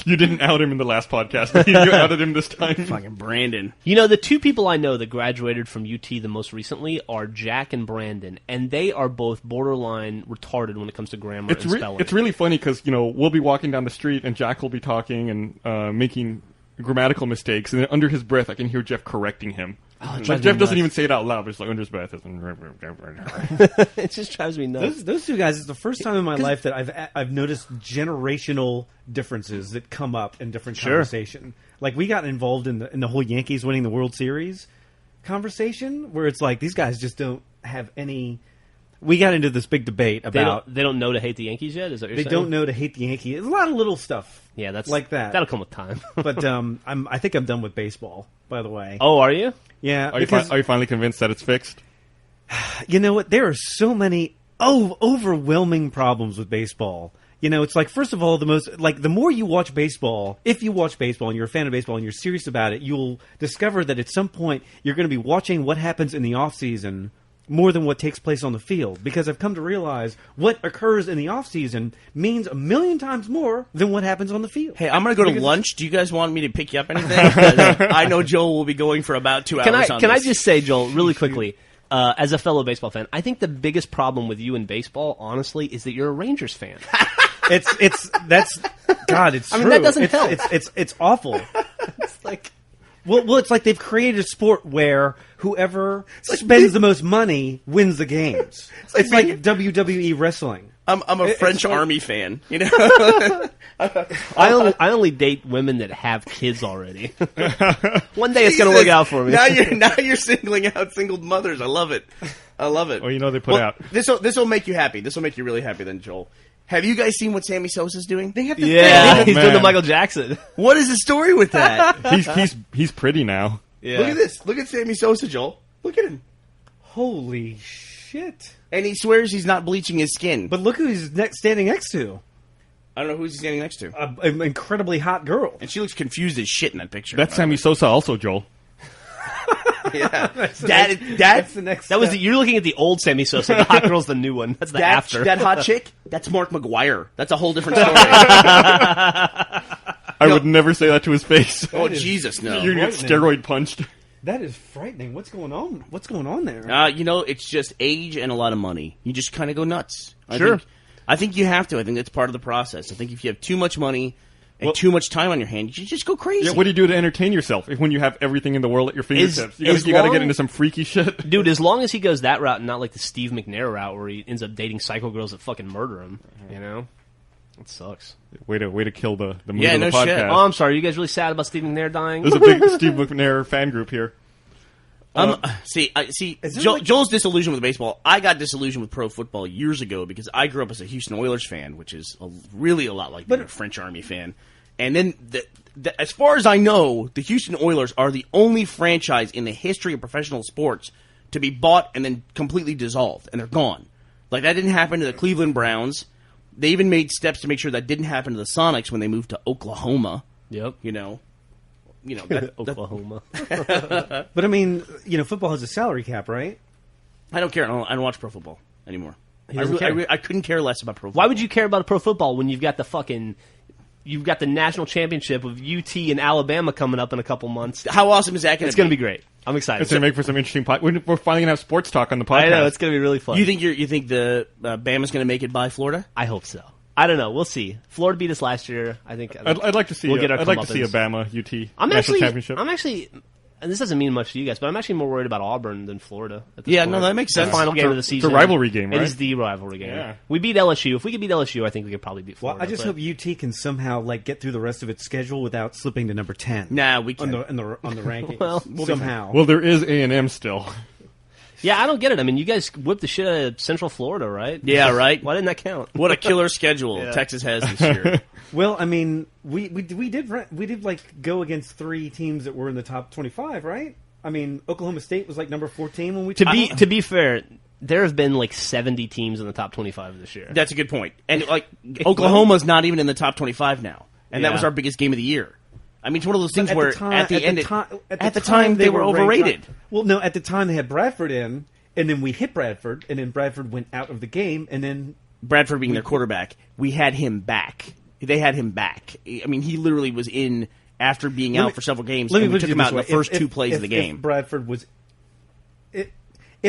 You didn't out him in the last podcast, but you outed him this time. Fucking Brandon. You know, the two people I know that graduated from UT the most recently are Jack and Brandon, and they are both borderline retarded when it comes to grammar and spelling. It's really funny because, we'll be walking down the street and Jack will be talking and making grammatical mistakes, and then under his breath I can hear Jeff correcting him. Like Jeff doesn't even say it out loud, but it's like under his breath. It just drives me nuts. Those two guys, it's the first time in my life that I've noticed generational differences that come up in different conversation. Like we got involved in the whole Yankees winning the World Series conversation, where it's like these guys just don't have any. We got into this big debate about they don't know to hate the Yankees yet. Is that what you're saying? They don't know to hate the Yankees. There's a lot of little stuff. Yeah, that's like that. That'll come with time. But I think I'm done with baseball. By the way. Oh, are you? Yeah. Are you finally convinced that it's fixed? You know what? There are so many overwhelming problems with baseball. It's like, first of all, the more you watch baseball, if you watch baseball and you're a fan of baseball and you're serious about it, you'll discover that at some point you're going to be watching what happens in the off season more than what takes place on the field, because I've come to realize what occurs in the off-season means 1,000,000 times more than what happens on the field. Hey, I'm going to go to lunch. Do you guys want me to pick you up anything? I know Joel will be going for about 2 hours on this. Can I just say, Joel, really quickly, as a fellow baseball fan, I think the biggest problem with you in baseball, honestly, is that you're a Rangers fan. It's I mean, that doesn't help. It's awful. It's like... Well, it's like they've created a sport where whoever spends the most money wins the games. It's like WWE wrestling. I'm a French Army fan, I only date women that have kids already. One day it's going to work out for me. Now you're singling out single mothers. I love it. Well, they put out. This will make you happy. This will make you really happy then, Joel. Have you guys seen what Sammy Sosa's doing? They have to he's doing the Michael Jackson. What is the story with that? he's pretty now. Yeah. Look at this. Look at Sammy Sosa, Joel. Look at him. Holy shit. And he swears he's not bleaching his skin. But look who he's standing next to. I don't know who he's standing next to. An incredibly hot girl. And she looks confused as shit in that picture. That's Sammy Sosa also, Joel. Yeah. That's the next that was step. you're looking at the old Sammy Sosa. The hot girl's the new one. That's the after. That hot chick, that's Mark McGuire. That's a whole different story. I would never say that to his face. Oh, Jesus, no. You're going to get steroid punched. That is frightening. What's going on? What's going on there? It's just age and a lot of money. You just kind of go nuts. Sure. I think you have to. I think that's part of the process. I think if you have too much money and too much time on your hand, you just go crazy. Yeah, what do you do to entertain yourself when you have everything in the world at your fingertips? You got to get into some freaky shit. Dude, as long as he goes that route and not like the Steve McNair route where he ends up dating psycho girls that fucking murder him, It sucks. Way to kill the mood Yeah, of the no podcast. shit. Oh, I'm sorry. Are you guys really sad about Steve McNair dying? There's a big Steve McNair fan group here. Joel's disillusioned with baseball. I got disillusioned with pro football years ago because I grew up as a Houston Oilers fan, which is really a lot like being a French Army fan. And then, as far as I know, the Houston Oilers are the only franchise in the history of professional sports to be bought and then completely dissolved, and they're gone. Like, that didn't happen to the Cleveland Browns. They even made steps to make sure that didn't happen to the Sonics when they moved to Oklahoma. Yep. Oklahoma. But I mean, football has a salary cap, right? I don't care. I don't watch pro football anymore. Care. I couldn't care less about pro football. Why would you care about pro football when you've got the national championship of UT and Alabama coming up in a couple months? How awesome is that going to be? It's going to be great. I'm excited. It's going to make for some interesting. We're finally going to have sports talk on the podcast. I know it's going to be really fun. You think the Bama's going to make it by Florida? I hope so. I don't know. We'll see. Florida beat us last year. I think I'd like to see. I'd like to see a Bama UT national championship. I'm actually, and this doesn't mean much to you guys, but I'm actually more worried about Auburn than Florida. At this point. No, that makes sense. The final game of the season. It's a rivalry game, right? It is the rivalry game. Yeah. We beat LSU. If we could beat LSU, I think we could probably beat Florida. Well, I just hope UT can somehow get through the rest of its schedule without slipping to number 10. Nah, we can on the rankings. Well, somehow. Well, there is A&M still. Yeah, I don't get it. I mean, you guys whipped the shit out of Central Florida, right? Yeah, right. Why didn't that count? What a killer schedule Texas has this year. Well, I mean, we did go against 3 teams that were in the top 25, right? I mean, Oklahoma State was number 14 when we to be fair, there have been 70 teams in the top 25 this year. That's a good point. And Oklahoma's not even in the top 25 now, and that was our biggest game of the year. I mean, it's one of those things where at the time they were overrated. Well, no, at the time they had Bradford in, and then we hit Bradford, and then Bradford went out of the game, and then Bradford being their quarterback, we had him back. They had him back. I mean, he literally was in after being out for several games. And we took him out in the first 2 plays of the game. If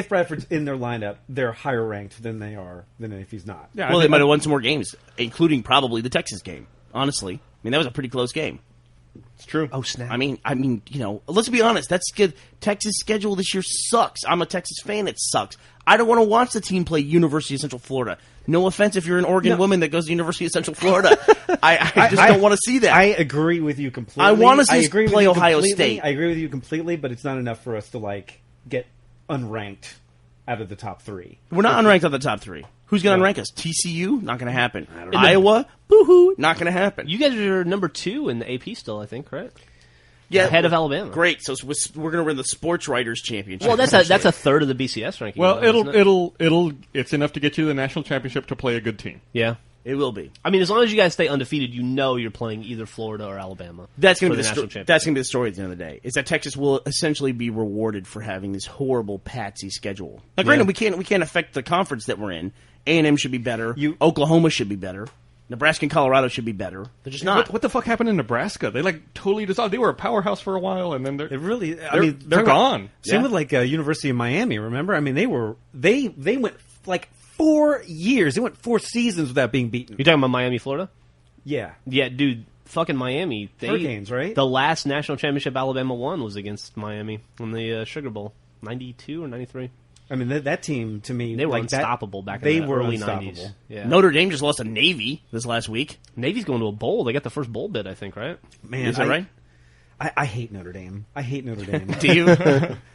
Bradford's in their lineup, they're higher ranked than if he's not. Yeah, well, they might have won some more games, including probably the Texas game. Honestly, I mean that was a pretty close game. It's true. Oh snap! I mean, let's be honest. That's good. Texas' schedule this year sucks. I'm a Texas fan. It sucks. I don't want to watch the team play University of Central Florida. No offense if you're an Oregon woman that goes to University of Central Florida. I just don't want to see that. I agree with you completely. I want to see us play Ohio State. I agree with you completely, but it's not enough for us to get unranked out of the top 3. We're not unranked out of the top 3. Who's going to unrank us? TCU? Not going to happen. Iowa? Boo-hoo. Not going to happen. You guys are number 2 in the AP still, I think, right? Yeah, ahead of Alabama. Great. So we're going to win the Sports Writers Championship. Well, that's a third of the BCS ranking. Well, it's enough to get you to the national championship to play a good team. Yeah. It will be. I mean, as long as you guys stay undefeated, you're playing either Florida or Alabama. That's going to be the national championship. That's going to be the story at the end of the day. Is that Texas will essentially be rewarded for having this horrible patsy schedule. Now, granted, we can't affect the conference that we're in. A&M should be better. Oklahoma should be better. Nebraska and Colorado should be better. They're just not. What the fuck happened in Nebraska? They totally dissolved. They were a powerhouse for a while, and then they're gone. Same with University of Miami. Remember? I mean, they went 4 years. They went 4 seasons without being beaten. You're talking about Miami, Florida? Yeah. Yeah, dude. Fucking Miami. Hurricanes, right? The last national championship Alabama won was against Miami in the Sugar Bowl, 92 or 93. I mean, that team, to me... They were unstoppable back in the early 90s. Yeah. Notre Dame just lost to Navy this last week. Navy's going to a bowl. They got the first bowl bid, I think, right? Man, is that right? I hate Notre Dame. Do you?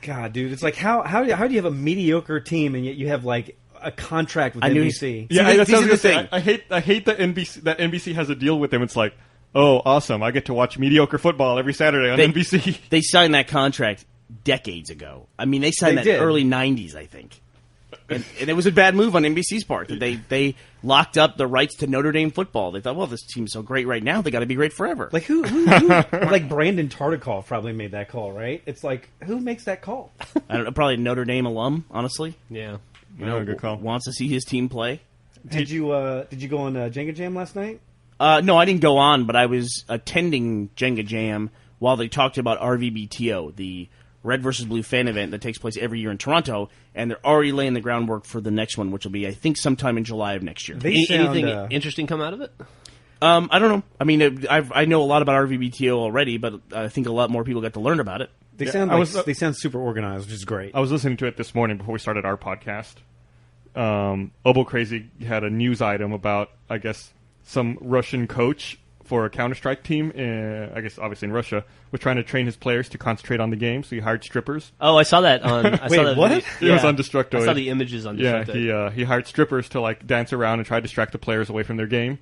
God, dude. It's how do you have a mediocre team and yet you have, a contract with NBC? Yeah, that's the thing. I hate that NBC has a deal with them. It's like, oh, awesome. I get to watch mediocre football every Saturday on NBC. They signed that contract decades ago. I mean, they signed that in the early 90s, I think. And it was a bad move on NBC's part. They locked up the rights to Notre Dame football. They thought, well, this team's so great right now, they got to be great forever. Who Brandon Tartikoff probably made that call, right? It's who makes that call? I don't know, probably a Notre Dame alum, honestly. Yeah. Good call. Wants to see his team play. Did you go on Jenga Jam last night? No, I didn't go on, but I was attending Jenga Jam while they talked about RVBTO, the Red versus Blue fan event that takes place every year in Toronto, and they're already laying the groundwork for the next one, which will be, I think, sometime in July of next year. Anything interesting come out of it? I don't know. I mean, I know a lot about RVBTO already, but I think a lot more people got to learn about it. They sound super organized, which is great. I was listening to it this morning before we started our podcast. Obo Crazy had a news item about, I guess, some Russian coach for a Counter-Strike team, I guess obviously in Russia, was trying to train his players to concentrate on the game, so he hired strippers. Oh, I saw that on... Wait, what? It was on Destructoid. I saw the images on Destructoid. Yeah, he hired strippers to dance around and try to distract the players away from their game.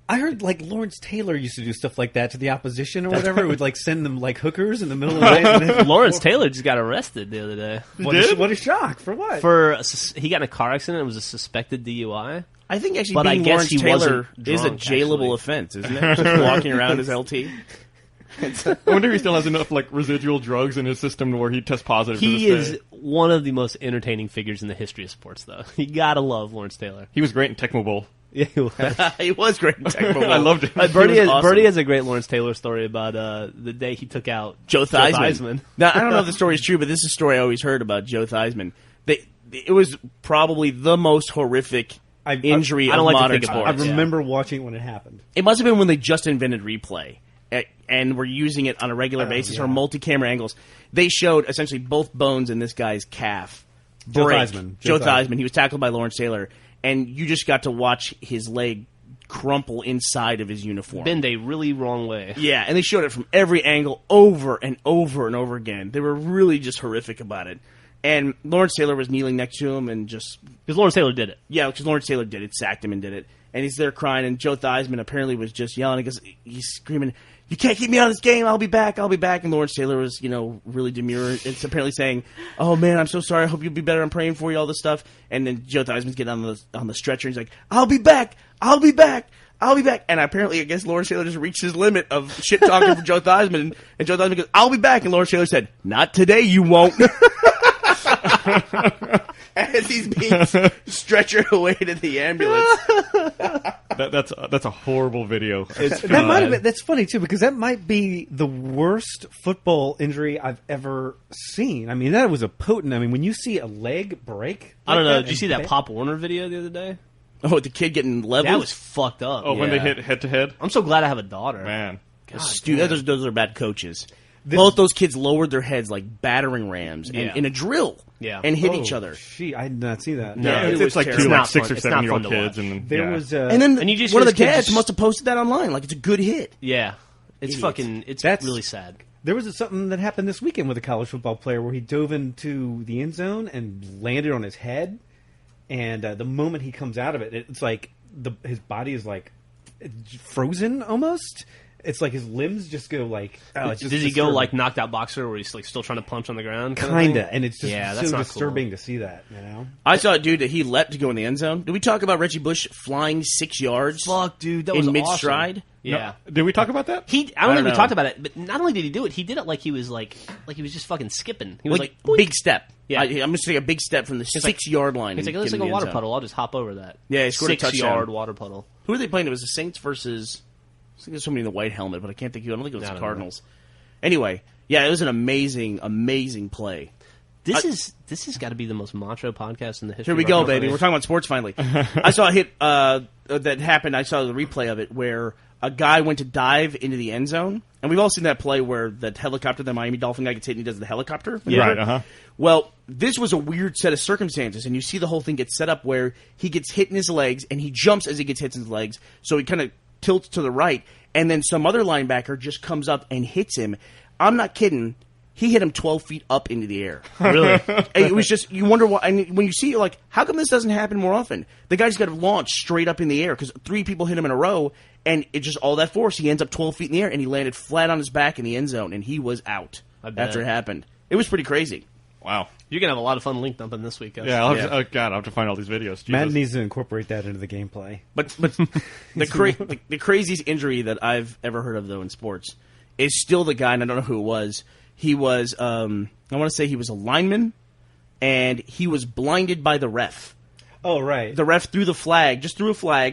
I heard Lawrence Taylor used to do stuff like that to the opposition or whatever. It would send them hookers in the middle of the night. Lawrence Taylor just got arrested the other day. What a shock! For what? He got in a car accident. It was a suspected DUI. I think actually being Lawrence Taylor is a jailable offense, isn't it? Just walking around as LT. I wonder if he still has enough like residual drugs in his system where he tests positive. He to this is day. one of the most entertaining figures in the history of sports, though. You gotta love Lawrence Taylor. He was great in Tecmo Bowl. Yeah, he was. He was great in Tecmo Bowl. I loved it. Bertie has a great Lawrence Taylor story about the day he took out Joe Theismann. Now, I don't know if the story is true, but this is a story I always heard about Joe Theismann. It was probably the most horrific injury I don't of like to modern think about sports. it. I remember watching it when it happened. It must have been when they just invented replay and were using it on a regular basis or multi-camera angles. They showed essentially both bones in this guy's calf break. Joe Theismann. He was tackled by Lawrence Taylor, and you just got to watch his leg crumple inside of his uniform. Bend a really wrong way. Yeah, and they showed it from every angle over and over and over again. They were really just horrific about it. And Lawrence Taylor was kneeling next to him and just... Because Lawrence Taylor did it. Yeah, because Lawrence Taylor did it, sacked him and did it. And he's there crying, and Joe Theismann apparently was just yelling because he's screaming, "You can't keep me out of this game, I'll be back, I'll be back." And Lawrence Taylor was, really demure. It's apparently saying, "Oh man, I'm so sorry, I hope you'll be better, I'm praying for you," all this stuff. And then Joe Theismann's getting on the stretcher, and he's like, "I'll be back, I'll be back, I'll be back." And apparently, I guess Lawrence Taylor just reached his limit of shit talking for Joe Theismann, and Joe Theismann goes, "I'll be back," and Lawrence Taylor said, "Not today, you won't." As he's being stretchered away to the ambulance. That's a horrible video. That's funny too, because that might be the worst football injury I've ever seen. I mean, that was a potent. I mean, when you see a leg break, I don't know. Did you see that Pop Warner video the other day? Oh, the kid getting leveled? That was fucked up. Oh, when they hit head to head. I'm so glad I have a daughter. Man, those are bad coaches. Both those kids lowered their heads like battering rams in a drill and hit each other. I did not see that. No, it's like two 6 or 7 year old kids, and there was, and then one of the dads must have posted that online. Like it's a good hit. Yeah, it's really sad. There was something that happened this weekend with a college football player where he dove into the end zone and landed on his head, and the moment he comes out of it, it's like his body is like frozen almost. It's like his limbs just go like... Does he go like knocked out boxer where he's like still trying to punch on the ground? Kinda, and it's just that's so not disturbing cool to see that, I saw a dude that he leapt to go in the end zone. Did we talk about Reggie Bush flying 6 yards? Fuck, dude, that was in mid-stride? Awesome. Yeah. No, did we talk about that? I don't think we talked about it, but not only did he do it, he did it like he was just fucking skipping. He was like big step. Yeah. I'm going to take a big step from the 6-yard line. It's like, it looks like a water puddle. I'll just hop over that. Yeah, he scored a touchdown. 6-yard water puddle. Who are they playing? It was the Saints versus... I think there's somebody in the white helmet, but I can't think of it. I don't think it was the Cardinals. Anyway, yeah, it was an amazing, amazing play. This has got to be the most macho podcast in the history. Here we go, baby. We're talking about sports finally. I saw a hit that happened. I saw the replay of it where a guy went to dive into the end zone, and we've all seen that play where that helicopter, the Miami Dolphin guy gets hit and he does the helicopter. Yeah. Right, Well, this was a weird set of circumstances, and you see the whole thing get set up where he gets hit in his legs, and he jumps as he gets hit in his legs, so he kind of tilts to the right, and then some other linebacker just comes up and hits him. I'm not kidding. He hit him 12 feet up into the air. Really? It was just, you wonder why. And when you see it, you're like, how come this doesn't happen more often? The guy's got to launch straight up in the air because 3 people hit him in a row, and it just all that force. He ends up 12 feet in the air, and he landed flat on his back in the end zone, and he was out after it happened. It was pretty crazy. Wow. You're going to have a lot of fun link dumping this week, guys. Yeah, I'll have to find all these videos. Jesus. Matt needs to incorporate that into the gameplay. But the craziest injury that I've ever heard of, though, in sports is still the guy, and I don't know who it was. He was, I want to say he was a lineman, and he was blinded by the ref. Oh, right. The ref threw a flag,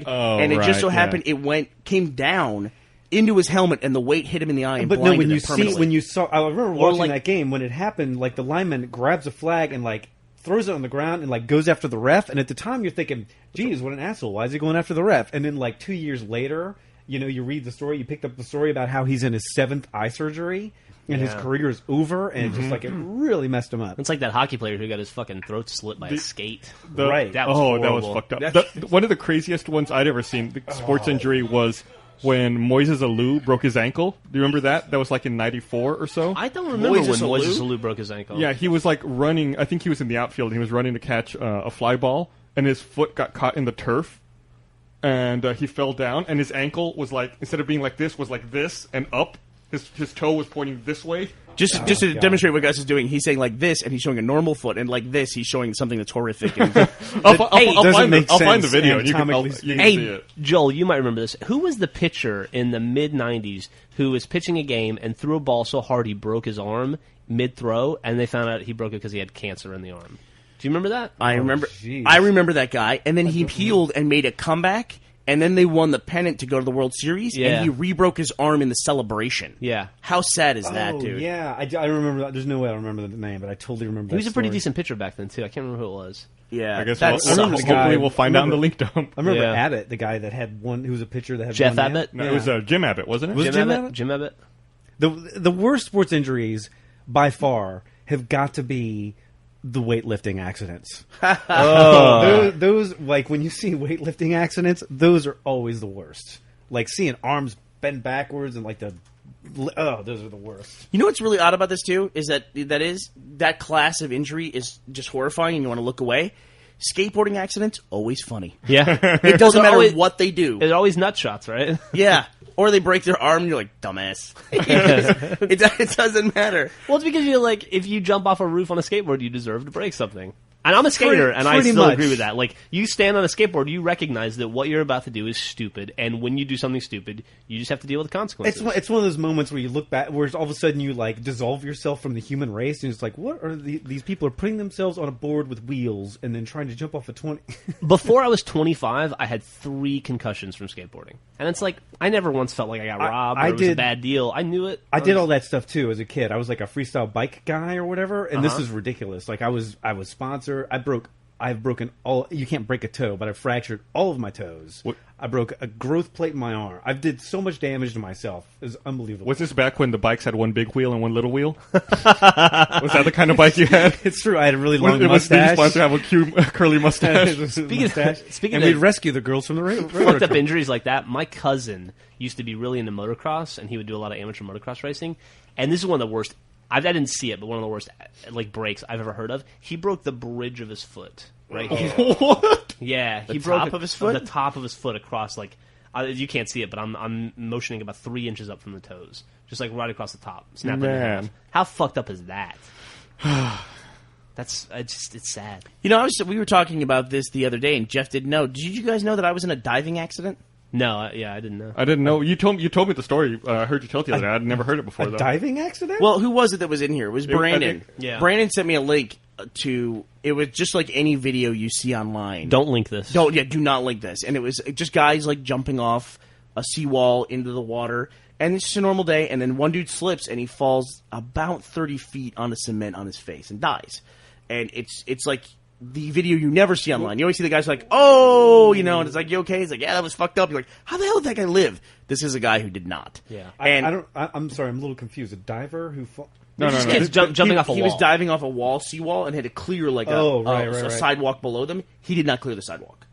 and it just so happened it came down into his helmet, and the weight hit him in the eye and blinded him permanently. I remember watching that game when it happened. Like the lineman grabs a flag and like throws it on the ground and like goes after the ref. And at the time, you're thinking, "Geez, what an asshole! Why is he going after the ref?" And then like 2 years later, you read the story. You picked up the story about how he's in his 7th eye surgery. And his career is over, and just like it really messed him up. It's like that hockey player who got his fucking throat slit by a skate. Right. That was horrible. That was fucked up. One of the craziest ones I'd ever seen, the sports injury, was when Moises Alou broke his ankle. Do you remember that? That was like in '94 or so. I don't remember when Moises Alou broke his ankle. Yeah, he was like running. I think he was in the outfield, and he was running to catch a fly ball, and his foot got caught in the turf, and he fell down, and his ankle was like, instead of being like this, was like this and up. His toe was pointing this way, Just to demonstrate what Gus is doing, he's saying like this, and he's showing a normal foot, and like this, he's showing something that's horrific. I'll find the video, and you can see it. Joel, you might remember this. Who was the pitcher in the mid-'90s who was pitching a game and threw a ball so hard he broke his arm mid-throw, and they found out he broke it because he had cancer in the arm? Do you remember that? I remember that guy, and then he healed and made a comeback. And then they won the pennant to go to the World Series, and he re-broke his arm in the celebration. Yeah. How sad is that, dude? Yeah, I remember that. There's no way I remember the name, but I totally remember that He was a pretty story. decent pitcher back then, too. I can't remember who it was. Yeah. I guess hopefully we'll find out in the link dump. I remember Abbott, the guy that had one, who was a pitcher that had Jeff one Abbott? No, it was Jim Abbott, wasn't it? Was it Jim Abbott? Jim Abbott? The worst sports injuries, by far, have got to be the weightlifting accidents. Those, like, when you see weightlifting accidents, those are always the worst. Like, seeing arms bend backwards and, like, those are the worst. You know what's really odd about this, too, is that class of injury is just horrifying and you want to look away. Skateboarding accidents, always funny. Yeah. It doesn't matter what they do. It's always nut shots, right? Yeah. Or they break their arm and you're like, dumbass. It doesn't matter. Well, it's because you're like, if you jump off a roof on a skateboard, you deserve to break something. And I'm a skater, and I still agree with that. Like, you stand on a skateboard, you recognize that what you're about to do is stupid, and when you do something stupid, you just have to deal with the consequences. It's one of those moments where you look back, where all of a sudden you, like, dissolve yourself from the human race, and it's like, what are these people are putting themselves on a board with wheels and then trying to jump off a 20... Before I was 25, I had 3 concussions from skateboarding. And it's like, I never once felt like I got robbed or it was a bad deal. I knew it. I did all that stuff, too, as a kid. I was like a freestyle bike guy or whatever, and this is ridiculous. Like, I was sponsored. I've broken all. You can't break a toe, but I fractured all of my toes. What? I broke a growth plate in my arm. I did so much damage to myself. It was unbelievable. Was this back when the bikes had one big wheel and one little wheel? Was that the kind of bike you had? It's true. I had a really long It was mustache. sponsored to have a cute curly mustache. Speaking and of we'd rescue the girls from the railroad. fucked up injuries like that, my cousin used to be really into motocross, and he would do a lot of amateur motocross racing. And this is one of the worst. I didn't see it, but one of the worst breaks I've ever heard of. He broke the bridge of his foot. Right here. What? Yeah, he broke the top of his foot across, like, you can't see it, but I'm motioning about 3 inches up from the toes, just like right across the top. Snapped it in half. How fucked up is that? It's sad. You know, we were talking about this the other day, and Jeff didn't know. Did you guys know that I was in a diving accident? No, I didn't know. I didn't know. You told me the story. I heard you tell it the other day. I'd never heard it before, though. Diving accident? Well, who was it that was in here? It was Brandon. Yeah. Brandon sent me a link to. It was just like any video you see online. Don't link this. Do not link this. And it was just guys like jumping off a seawall into the water. And it's just a normal day. And then one dude slips and he falls about 30 feet on the cement on his face and dies. And it's like the video you never see online. You always see the guys like, oh, you know, and it's like, you okay? He's like, yeah, that was fucked up. You're like, how the hell did that guy live? This is a guy who did not. Yeah. I'm sorry, I'm a little confused. A diver who... No. Kids jumping off a wall. He was diving off a seawall, and had to clear like a sidewalk below them. He did not clear the sidewalk.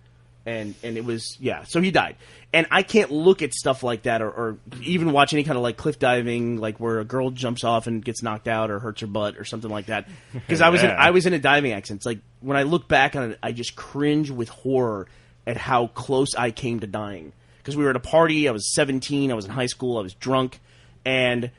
And it was, so he died. And I can't look at stuff like that or even watch any kind of like cliff diving, like where a girl jumps off and gets knocked out or hurts her butt or something like that. Because I was in a diving accident. It's like when I look back on it, I just cringe with horror at how close I came to dying. Because we were at a party, I was 17, I was in high school, I was drunk, and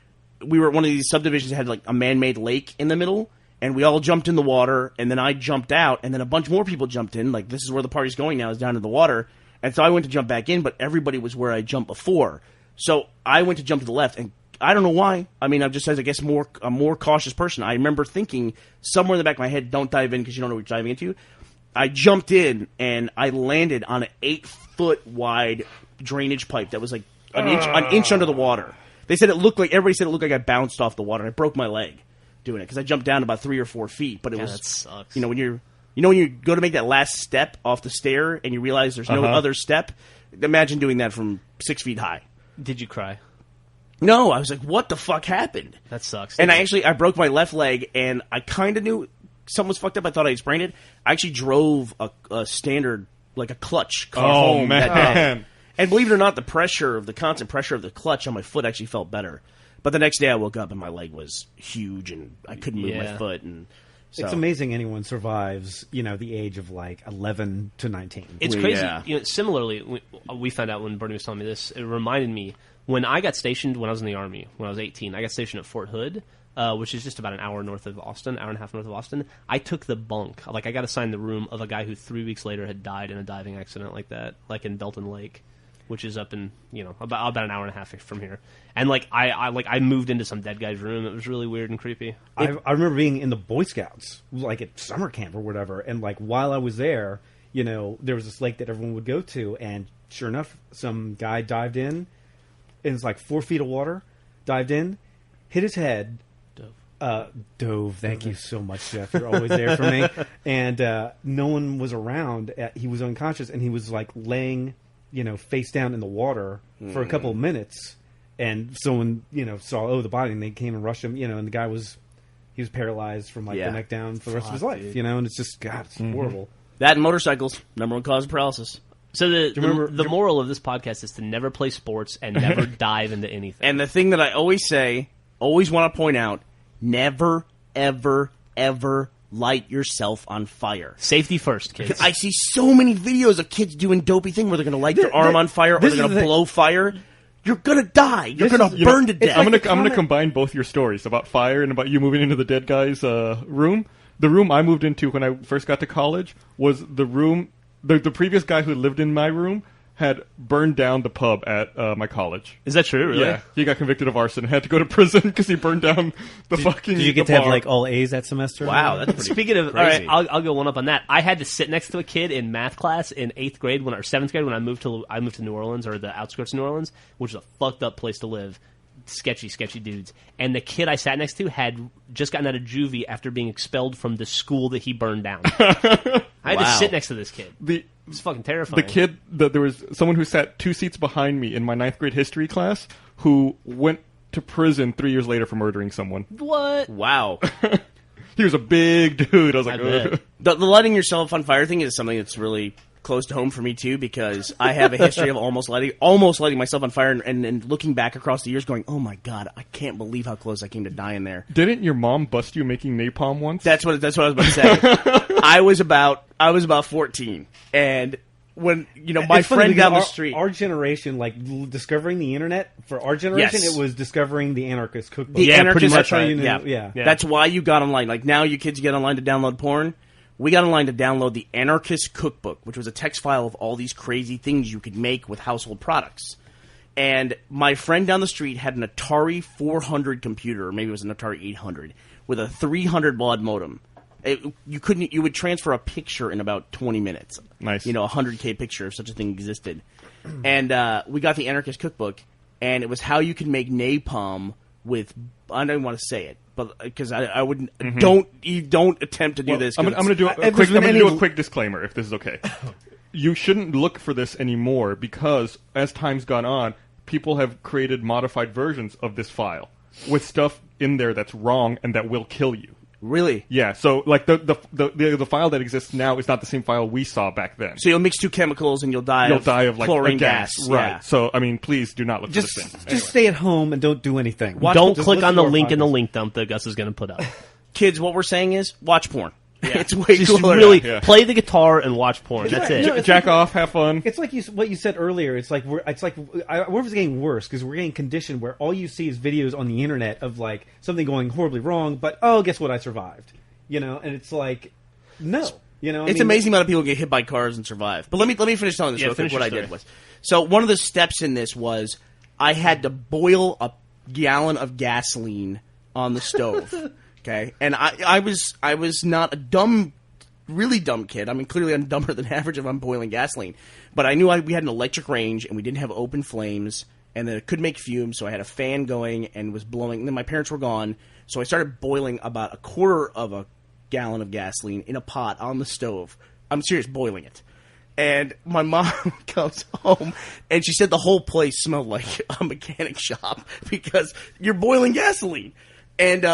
we were at one of these subdivisions that had like a man-made lake in the middle, and we all jumped in the water, and then I jumped out, and then a bunch more people jumped in, like this is where the party's going now, is down in the water, and so I went to jump back in, but everybody was where I jumped before. So I went to jump to the left, and I don't know why. I mean, I'm just, I guess, a more cautious person. I remember thinking somewhere in the back of my head, don't dive in because you don't know what you're diving into. I jumped in, and I landed on an 8-foot wide drainage pipe that was like an inch under the water. Everybody said it looked like I bounced off the water, and I broke my leg doing it because I jumped down about 3 or 4 feet. But that sucks. You know, when you go to make that last step off the stair and you realize there's no other step. Imagine doing that from 6 feet high. Did you cry? No, I was like, what the fuck happened? That sucks. And I broke my left leg, and I kind of knew something was fucked up. I thought I had sprained it. I actually drove a standard, like a clutch car home that day. And believe it or not, the constant pressure of the clutch on my foot actually felt better. But the next day I woke up and my leg was huge and I couldn't move my foot. And so. It's amazing anyone survives, the age of like 11 to 19. It's crazy. Yeah. Similarly, we found out when Bernie was telling me this, it reminded me when I got stationed when I was in the Army, when I was 18, I got stationed at Fort Hood. which is just about an hour north of Austin, hour and a half north of Austin. I took the bunk. Like, I got assigned the room of a guy who 3 weeks later had died in a diving accident like that, like in Belton Lake, which is up in, about an hour and a half from here. And, like, I moved into some dead guy's room. It was really weird and creepy. I remember being in the Boy Scouts, like at summer camp or whatever, and, like, while I was there, there was this lake that everyone would go to, and sure enough, some guy dived in, and it's like 4 feet of water, dived in, hit his head. Dove. Thank you so much, Jeff. You're always there for me. And no one was around. He was unconscious, and he was like laying, face down in the water for a couple of minutes. And someone, saw the body, and they came and rushed him. And the guy he was paralyzed from the neck down for the rest of his life. Dude. And it's just it's horrible. That and motorcycles, number one cause of paralysis. So the moral of this podcast is to never play sports and never dive into anything. And the thing that I always say, always want to point out. Never, ever, ever light yourself on fire. Safety first, kids. I see so many videos of kids doing dopey things where they're going to light their arm on fire or they're going to blow fire. You're going to die. You're going to burn to death. I'm going to combine both your stories about fire and about you moving into the dead guy's room. The room I moved into when I first got to college was the room. The previous guy who lived in my room had burned down the pub at my college. Is that true, really? Yeah. He got convicted of arson and had to go to prison because he burned down the fucking Did you get to have, like, all A's that semester? Wow, that's pretty Speaking of, crazy. all right, I'll go one up on that. I had to sit next to a kid in math class in 8th grade, or 7th grade when I moved to New Orleans, or the outskirts of New Orleans, which is a fucked up place to live. Sketchy dudes. And the kid I sat next to had just gotten out of juvie after being expelled from the school that he burned down. I had to sit next to this kid. It's fucking terrifying. The kid, there was someone who sat 2 seats behind me in my 9th grade history class who went to prison 3 years later for murdering someone. What? Wow. He was a big dude. I was like, The lighting yourself on fire thing is something that's really close to home for me too, because I have a history of almost lighting myself on fire and looking back across the years going, oh my god, I can't believe how close I came to dying there. Didn't your mom bust you making napalm once? That's what I was about to say. I was about 14, and when my friend down the street, our generation, like discovering the internet, for our generation, Yes. It was discovering the Anarchist Cookbook. The Anarchist, pretty much, right. Yeah. That's why you got online. Like now, you kids get online to download porn. We got online to download the Anarchist Cookbook, which was a text file of all these crazy things you could make with household products. And my friend down the street had an Atari 400 computer, or maybe it was an Atari 800, with a 300 baud modem. You would transfer a picture in about 20 minutes. Nice. A 100K picture if such a thing existed. And we got the Anarchist Cookbook, and it was how you can make napalm with, I don't want to say it, but because I wouldn't, don't attempt to do this. I'm going to do a quick disclaimer if this is okay. You shouldn't look for this anymore because as time's gone on, people have created modified versions of this file with stuff in there that's wrong and that will kill you. Really? Yeah. So, like the file that exists now is not the same file we saw back then. So you'll mix 2 chemicals and you'll die of like chlorine gas. Right. Yeah. So, I mean, please do not look for this thing. Just stay at home and don't do anything. Don't click on the link in the link dump that Gus is going to put up. Kids, what we're saying is watch porn. Yeah. It's way Just cooler. really play the guitar and watch porn. That's it. No, Jack off, have fun. It's like what you said earlier. It's like I wonder if it's getting worse because we're getting conditioned where all you see is videos on the internet of like something going horribly wrong, but guess what? I survived. And it's like, no. It's amazing amount of people get hit by cars and survive. But let me finish telling this real quick. What I did was, so one of the steps in this was I had to boil a gallon of gasoline on the stove. Okay, and I was not a really dumb kid. I mean, clearly I'm dumber than average if I'm boiling gasoline. But I knew we had an electric range and we didn't have open flames and that it could make fumes. So I had a fan going and was blowing. And then my parents were gone, so I started boiling about a quarter of a gallon of gasoline in a pot on the stove. I'm serious, boiling it. And my mom comes home, and she said the whole place smelled like a mechanic shop because you're boiling gasoline. And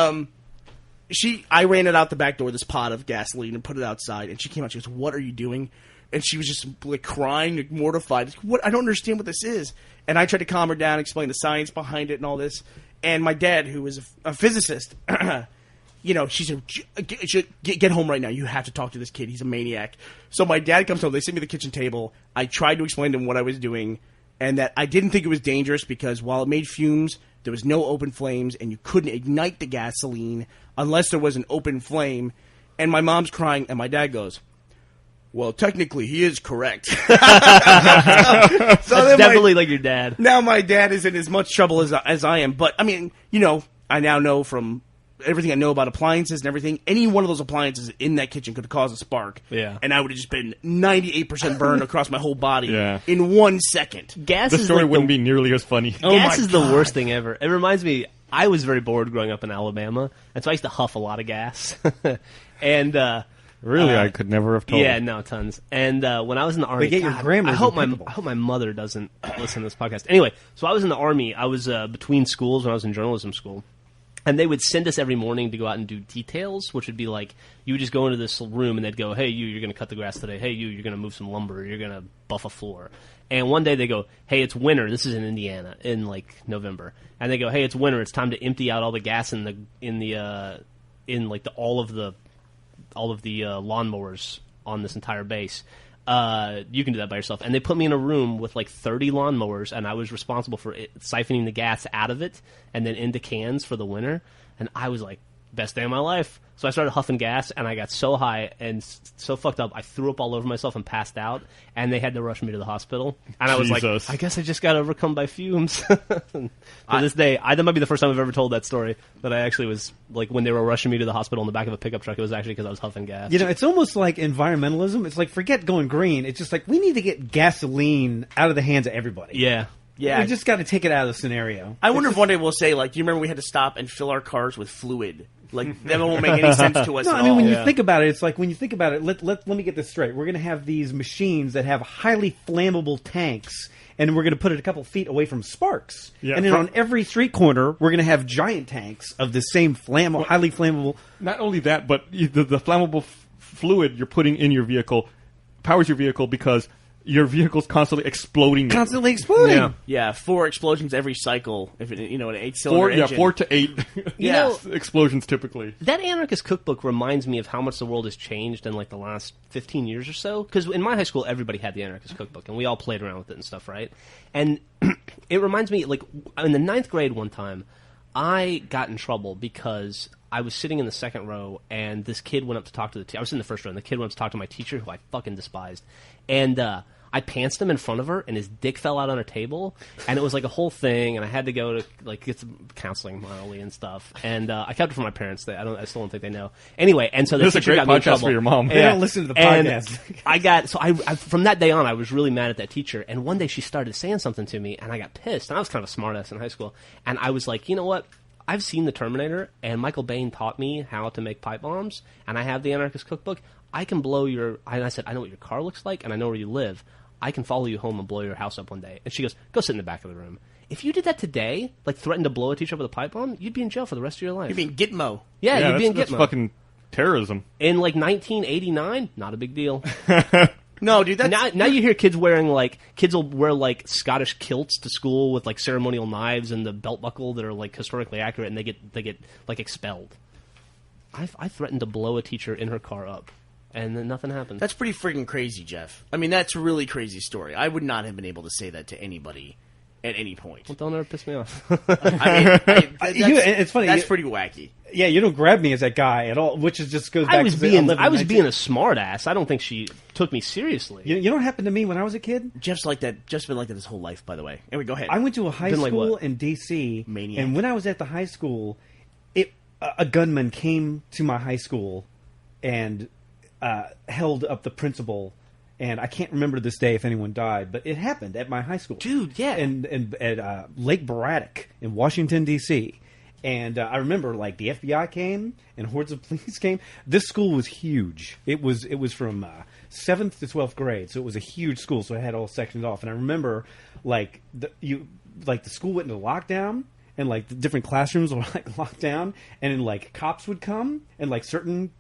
I ran it out the back door, this pot of gasoline, and put it outside. And she came out. She goes, "What are you doing?" And she was just like crying, like, mortified. What? I don't understand what this is. And I tried to calm her down, explain the science behind it and all this. And my dad, who was a physicist, she said, get home right now. You have to talk to this kid. He's a maniac. So my dad comes home. They sent me the kitchen table. I tried to explain to him what I was doing. and that I didn't think it was dangerous because while it made fumes, there was no open flames, and you couldn't ignite the gasoline unless there was an open flame. And my mom's crying, and my dad goes, well, technically, he is correct. So That's definitely like your dad. Now my dad is in as much trouble as I am. But, I mean, I now know from everything I know about appliances and everything, any one of those appliances in that kitchen could cause a spark. Yeah. And I would have just been 98% burned across my whole body in 1 second. Gas the is story like wouldn't be nearly as funny. Gas is the worst thing ever. It reminds me, I was very bored growing up in Alabama, and so I used to huff a lot of gas. And really, I could never have told. Yeah, no, tons. And when I was in the Army, But your grammar I is hope impeccable. my mother doesn't listen to this podcast. Anyway, so I was in the Army. I was between schools when I was in journalism school. And they would send us every morning to go out and do details, which would be like, you would just go into this room and they'd go, hey, you're going to cut the grass today. Hey, you're going to move some lumber. You're going to buff a floor. And one day they go, hey, it's winter. This is in Indiana in like November. And they go, hey, it's winter. It's time to empty out all the gas all of the lawnmowers on this entire base. You can do that by yourself. And they put me in a room with like 30 lawnmowers, and I was responsible for siphoning the gas out of it and then into cans for the winter. And I was like, best day of my life. So I started huffing gas, and I got so high and so fucked up, I threw up all over myself and passed out, and they had to rush me to the hospital. And I was like, I guess I just got overcome by fumes. To this day, that might be the first time I've ever told that story, that I actually was, like, when they were rushing me to the hospital in the back of a pickup truck, it was actually because I was huffing gas. It's almost like environmentalism. It's like, forget going green. It's just like, we need to get gasoline out of the hands of everybody. Yeah. Yeah. We just got to take it out of the scenario. I wonder if one day we'll say, like, do you remember we had to stop and fill our cars with fluid? Like, that won't make any sense to us No, at I mean, all. when you think about it, it's like, when you think about it, let me get this straight. We're going to have these machines that have highly flammable tanks, and we're going to put it a couple feet away from sparks. Yeah, and then on every street corner, we're going to have giant tanks of the same highly flammable... Not only that, but the flammable fluid you're putting in your vehicle powers your vehicle because your vehicle's constantly exploding. Constantly exploding. Yeah, 4 explosions every cycle. If it, an 8-cylinder engine. 4 to 8 explosions typically. That anarchist cookbook reminds me of how much the world has changed in like the last 15 years or so. Because in my high school, everybody had the anarchist cookbook, and we all played around with it and stuff, right? And it reminds me, like, in the 9th grade one time, I got in trouble because I was sitting in the second row, and this kid went up to talk to the teacher. I was in the first row, and the kid went up to talk to my teacher, who I fucking despised. And I pantsed him in front of her, and his dick fell out on her table, and it was like a whole thing, and I had to go to like get some counseling morally and stuff. And I kept it from my parents. I still don't think they know. Anyway, and so the This is a teacher great got me in podcast trouble. for your mom. They don't listen to the podcast. I from that day on, I was really mad at that teacher. And one day she started saying something to me, and I got pissed. And I was kind of a smartass in high school, and I was like, you know what? I've seen The Terminator, and Michael Bain taught me how to make pipe bombs, and I have the anarchist cookbook. I can blow your... And I said, I know what your car looks like, and I know where you live. I can follow you home and blow your house up one day. And she goes, go sit in the back of the room. If you did that today, like threatened to blow a teacher up with a pipe bomb, you'd be in jail for the rest of your life. You mean Gitmo? Yeah, you'd be in that's Gitmo. fucking terrorism. In like 1989, not a big deal. No, dude, that's... Now you hear kids will wear like Scottish kilts to school with like ceremonial knives and the belt buckle that are like historically accurate, and they get like expelled. I threatened to blow a teacher in her car up, and then nothing happened. That's pretty freaking crazy, Jeff. I mean, that's a really crazy story. I would not have been able to say that to anybody at any point. Well, don't ever piss me off. It's funny. That's pretty wacky. Yeah, you don't grab me as that guy at all, which is just goes back I was to being a smart ass. I don't think she took me seriously. You know what happened to me when I was a kid? Jeff's like that. Jeff's been like that his whole life, by the way. Anyway, go ahead. I went to a high Been like school what? in D.C. Maniac. And when I was at the high school, a gunman came to my high school and held up the principal. And I can't remember this day if anyone died, but it happened at my high school. Dude, yeah. And at Lake Braddock in Washington, D.C. And I remember, like, the FBI came and hordes of police came. This school was huge. It was from 7th to 12th grade, so it was a huge school. So it had all sections off. And I remember, like, the school went into lockdown, and like the different classrooms were like locked down, and then like cops would come, and like certain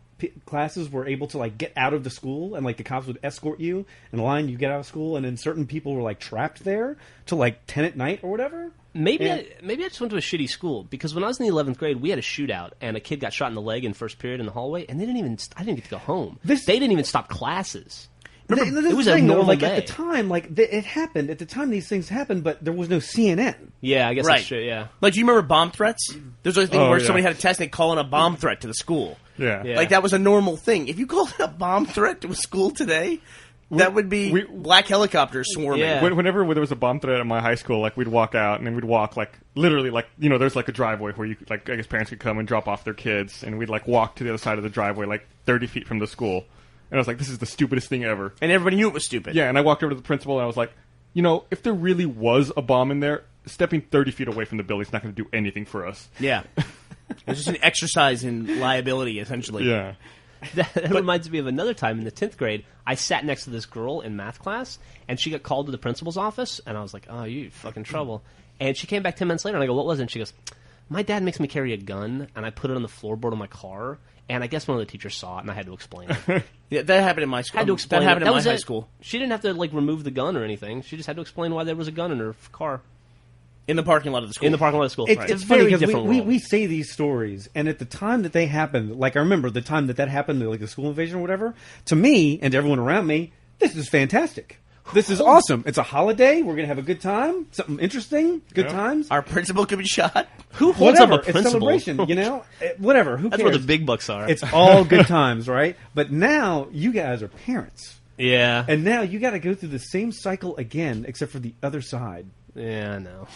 classes were able to like get out of the school, and like the cops would escort you in line, you get out of school, and then certain people were like trapped there till like 10 at night or whatever. Maybe I just went to a shitty school, because when I was in the 11th grade, we had a shootout, and a kid got shot in the leg in first period in the hallway, and I didn't get to go home. They didn't even stop classes. It was a normal like day. at the time, like it happened. At the time, these things happened, but there was no CNN. Yeah, I guess Right. that's true. Yeah. Like, do you remember bomb threats? There's a thing Oh, where yeah. somebody had a test and they call in a bomb threat to the school. Yeah. Yeah. Like, that was a normal thing. If you called in a bomb threat to a school today, that would be black helicopters swarming. Yeah. Whenever there was a bomb threat at my high school, like we'd walk out and then we'd walk like literally like there's like a driveway where you like I guess parents could come and drop off their kids, and we'd like walk to the other side of the driveway like 30 feet from the school, and I was like, this is the stupidest thing ever. And everybody knew it was stupid. Yeah, and I walked over to the principal and I was like, if there really was a bomb in there, stepping 30 feet away from the building is not going to do anything for us. Yeah. It's just an exercise in liability, essentially. Yeah. That reminds me of another time in the 10th grade. I sat next to this girl in math class, and she got called to the principal's office, and I was like, oh, you fucking trouble. And she came back 10 minutes later, and I go, what was it? And she goes, my dad makes me carry a gun, and I put it on the floorboard of my car, and I guess one of the teachers saw it, and I had to explain it. Yeah, that happened in my school. Had to explain that happened it. in my was high it. school. She didn't have to, like, remove the gun or anything. She just had to explain why there was a gun in her car. In the parking lot of the school. In the parking lot of school. It's It's a funny very because different world. we say these stories, and at the time that they happened, like I remember the time that happened, like the school invasion or whatever. To me and to everyone around me, this is fantastic. This is awesome. It's a holiday. We're gonna have a good time. Something interesting. Good times. Our principal could be shot. Who holds Whatever. up a It's principal? celebration. Whatever. Who That's cares? where the big bucks are. It's all good times, right? But now you guys are parents, yeah. and now you got to go through the same cycle again, except for the other side. Yeah, I know.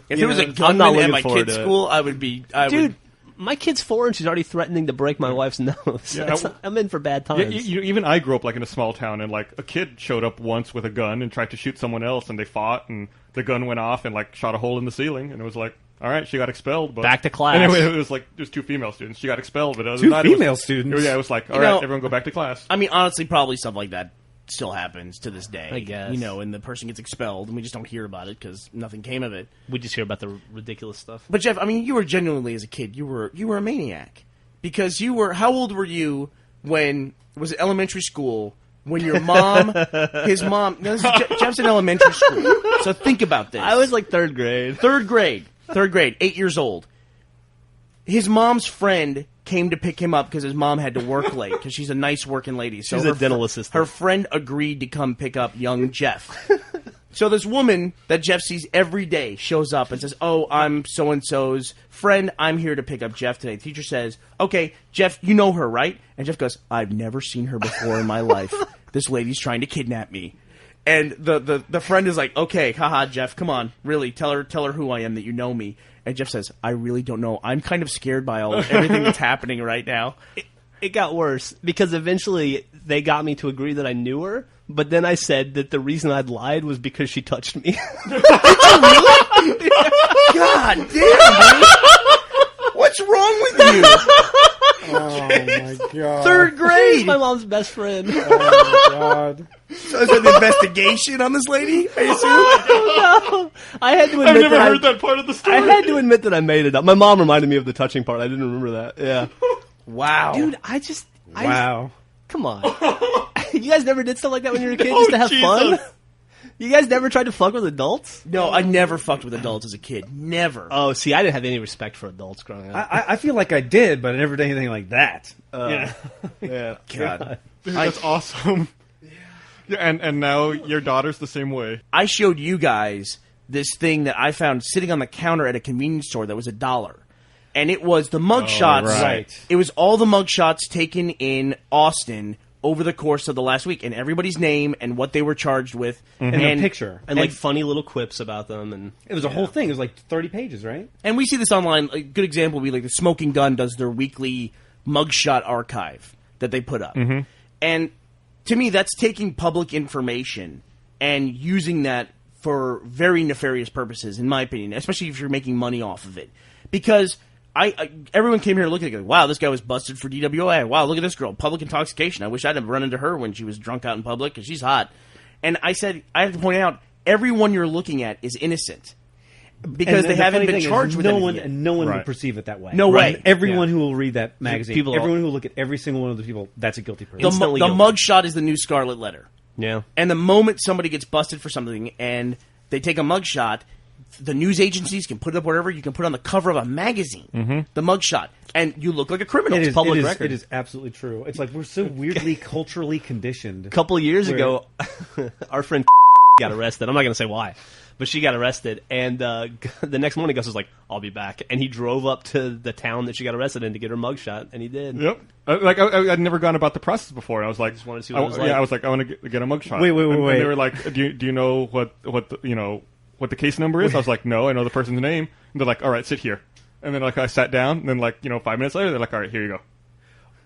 If there was a I'm not gunman at looking my forward kid's to it. school, I would be... Dude, my kid's 4 and she's already threatening to break my wife's nose. Yeah, That's- I'm in for bad times. Yeah, even I grew up like in a small town, and like a kid showed up once with a gun and tried to shoot someone else, and they fought, and the gun went off and like shot a hole in the ceiling, and it was like, all right, she got expelled. But Back to class. Anyway, it was like there's 2 female students. She got expelled, but other Two than that, it was- female students? Yeah, it was like, all You right, know- everyone go back to class. I mean, honestly, probably stuff like that still happens to this day. I guess. And the person gets expelled, and we just don't hear about it because nothing came of it. We just hear about the ridiculous stuff. But Jeff, I mean, you were genuinely, as a kid, you were a maniac. Because you were... How old were you when... Was it elementary school... When your mom, his mom... No, this is Jeff's in elementary school. So think about this. I was like 3rd grade. Third grade, 8 years old. His mom's friend came to pick him up because his mom had to work late because she's a nice working lady. So She's a her dental assistant. Her friend agreed to come pick up young Jeff. So this woman that Jeff sees every day shows up and says, "Oh, I'm so-and-so's friend. I'm here to pick up Jeff today." The teacher says, "Okay, Jeff, you know her, right?" And Jeff goes, "I've never seen her before in my life. This lady's trying to kidnap me." And the friend is like, "Okay, haha, Jeff, come on, really, tell her who I am, that you know me." And Jeff says, "I really don't know. I'm kind of scared by everything that's happening right now." It got worse because eventually they got me to agree that I knew her, but then I said that the reason I'd lied was because she touched me. God damn, dude. What's wrong with you? Oh my god! Third She's grade. my mom's best friend. Oh my god! So is there an investigation on this lady? I assume. No, I had to admit I've never that heard that part of the story. I had to admit that I made it up. My mom reminded me of the touching part. I didn't remember that. Yeah, Wow, dude, Wow! come on. You guys never did stuff like that when you were a kid just to have fun? Jesus. You guys never tried to fuck with adults? No, I never fucked with adults as a kid. Never. Oh, see, I didn't have any respect for adults growing up. I feel like I did, but I never did anything like that. Yeah. God. Dude, that's awesome. Yeah, and now your daughter's the same way. I showed you guys this thing that I found sitting on the counter at a convenience store that was $1. And it was the mug shots. right. It was all the mug shots taken in Austin over the course of the last week, and everybody's name and what they were charged with. And a picture. And like funny little quips about them, and It was a whole thing. It was like 30 pages, right? And we see this online. A good example would be like the Smoking Gun does their weekly mugshot archive that they put up. And to me, that's taking public information and using that for very nefarious purposes, in my opinion, especially if you're making money off of it. Because everyone came here looking at it, wow, this guy was busted for DWI. Wow, look at this girl, public intoxication. I wish I'd have run into her when she was drunk out in public because she's hot. And I said, I have to point out, everyone you're looking at is innocent. Because And they the haven't funny been thing charged is with no anything one, yet. and no one Right. will perceive it that way. No way. And everyone who will read that magazine, People are- everyone who will look at every single one of the people, that's a guilty person. The Instantly guilty. mugshot is the new Scarlet Letter. yeah. And the moment somebody gets busted for something and they take a mugshot, The news agencies can put it up wherever. You can put it on the cover of a magazine, the mugshot, and you look like a criminal. It It's is, public record. It is absolutely true. It's like we're so weirdly culturally conditioned. A couple of years ago, our friend got arrested. I'm not going to say why, but she got arrested. And the next morning, Gus was like, "I'll be back," and he drove up to the town that she got arrested in to get her mugshot, and he did. Yep. I'd never gone about the process before. I was like, just wanted to see what it was like. Yeah, I was like, I want to get a mugshot. Wait. And they were like, do you know what the case number is? I was like, no, I know the person's name. And they're like, all right, sit here. And then I sat down. And then 5 minutes later, they're like, all right, here you go.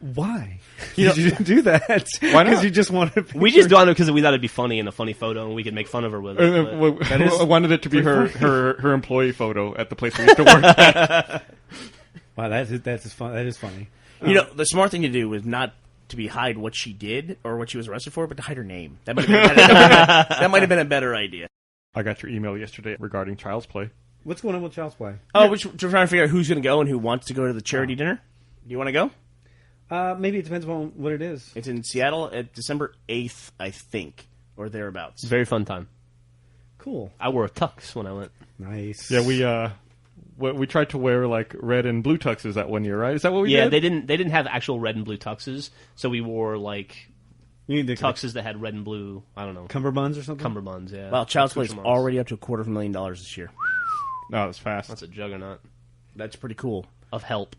Why? Did you do that? Why not? Because you just wanted. We just done it because we thought it'd be funny and a funny photo, and we could make fun of her with it. I wanted it to be her employee photo at the place we used to work at. Wow, that is fun. That is funny. The smart thing to do was not to hide what she did or what she was arrested for, but to hide her name. That might have been a better idea. I got your email yesterday regarding Child's Play. What's going on with Child's Play? Oh, we're trying to figure out who's going to go and who wants to go to the charity dinner. Do you want to go? Maybe it depends on what it is. It's in Seattle at December 8th, I think, or thereabouts. Very fun time. Cool. I wore a tux when I went. Nice. Yeah, we tried to wear red and blue tuxes that one year, right? Is that what we did? Yeah, they didn't have actual red and blue tuxes, so we wore tuxes that had red and blue. I don't know, cummerbunds or something. Cummerbunds, yeah. Well, Child's Play is already up to $250,000 this year. No, that's fast. That's a juggernaut That's pretty cool. of help.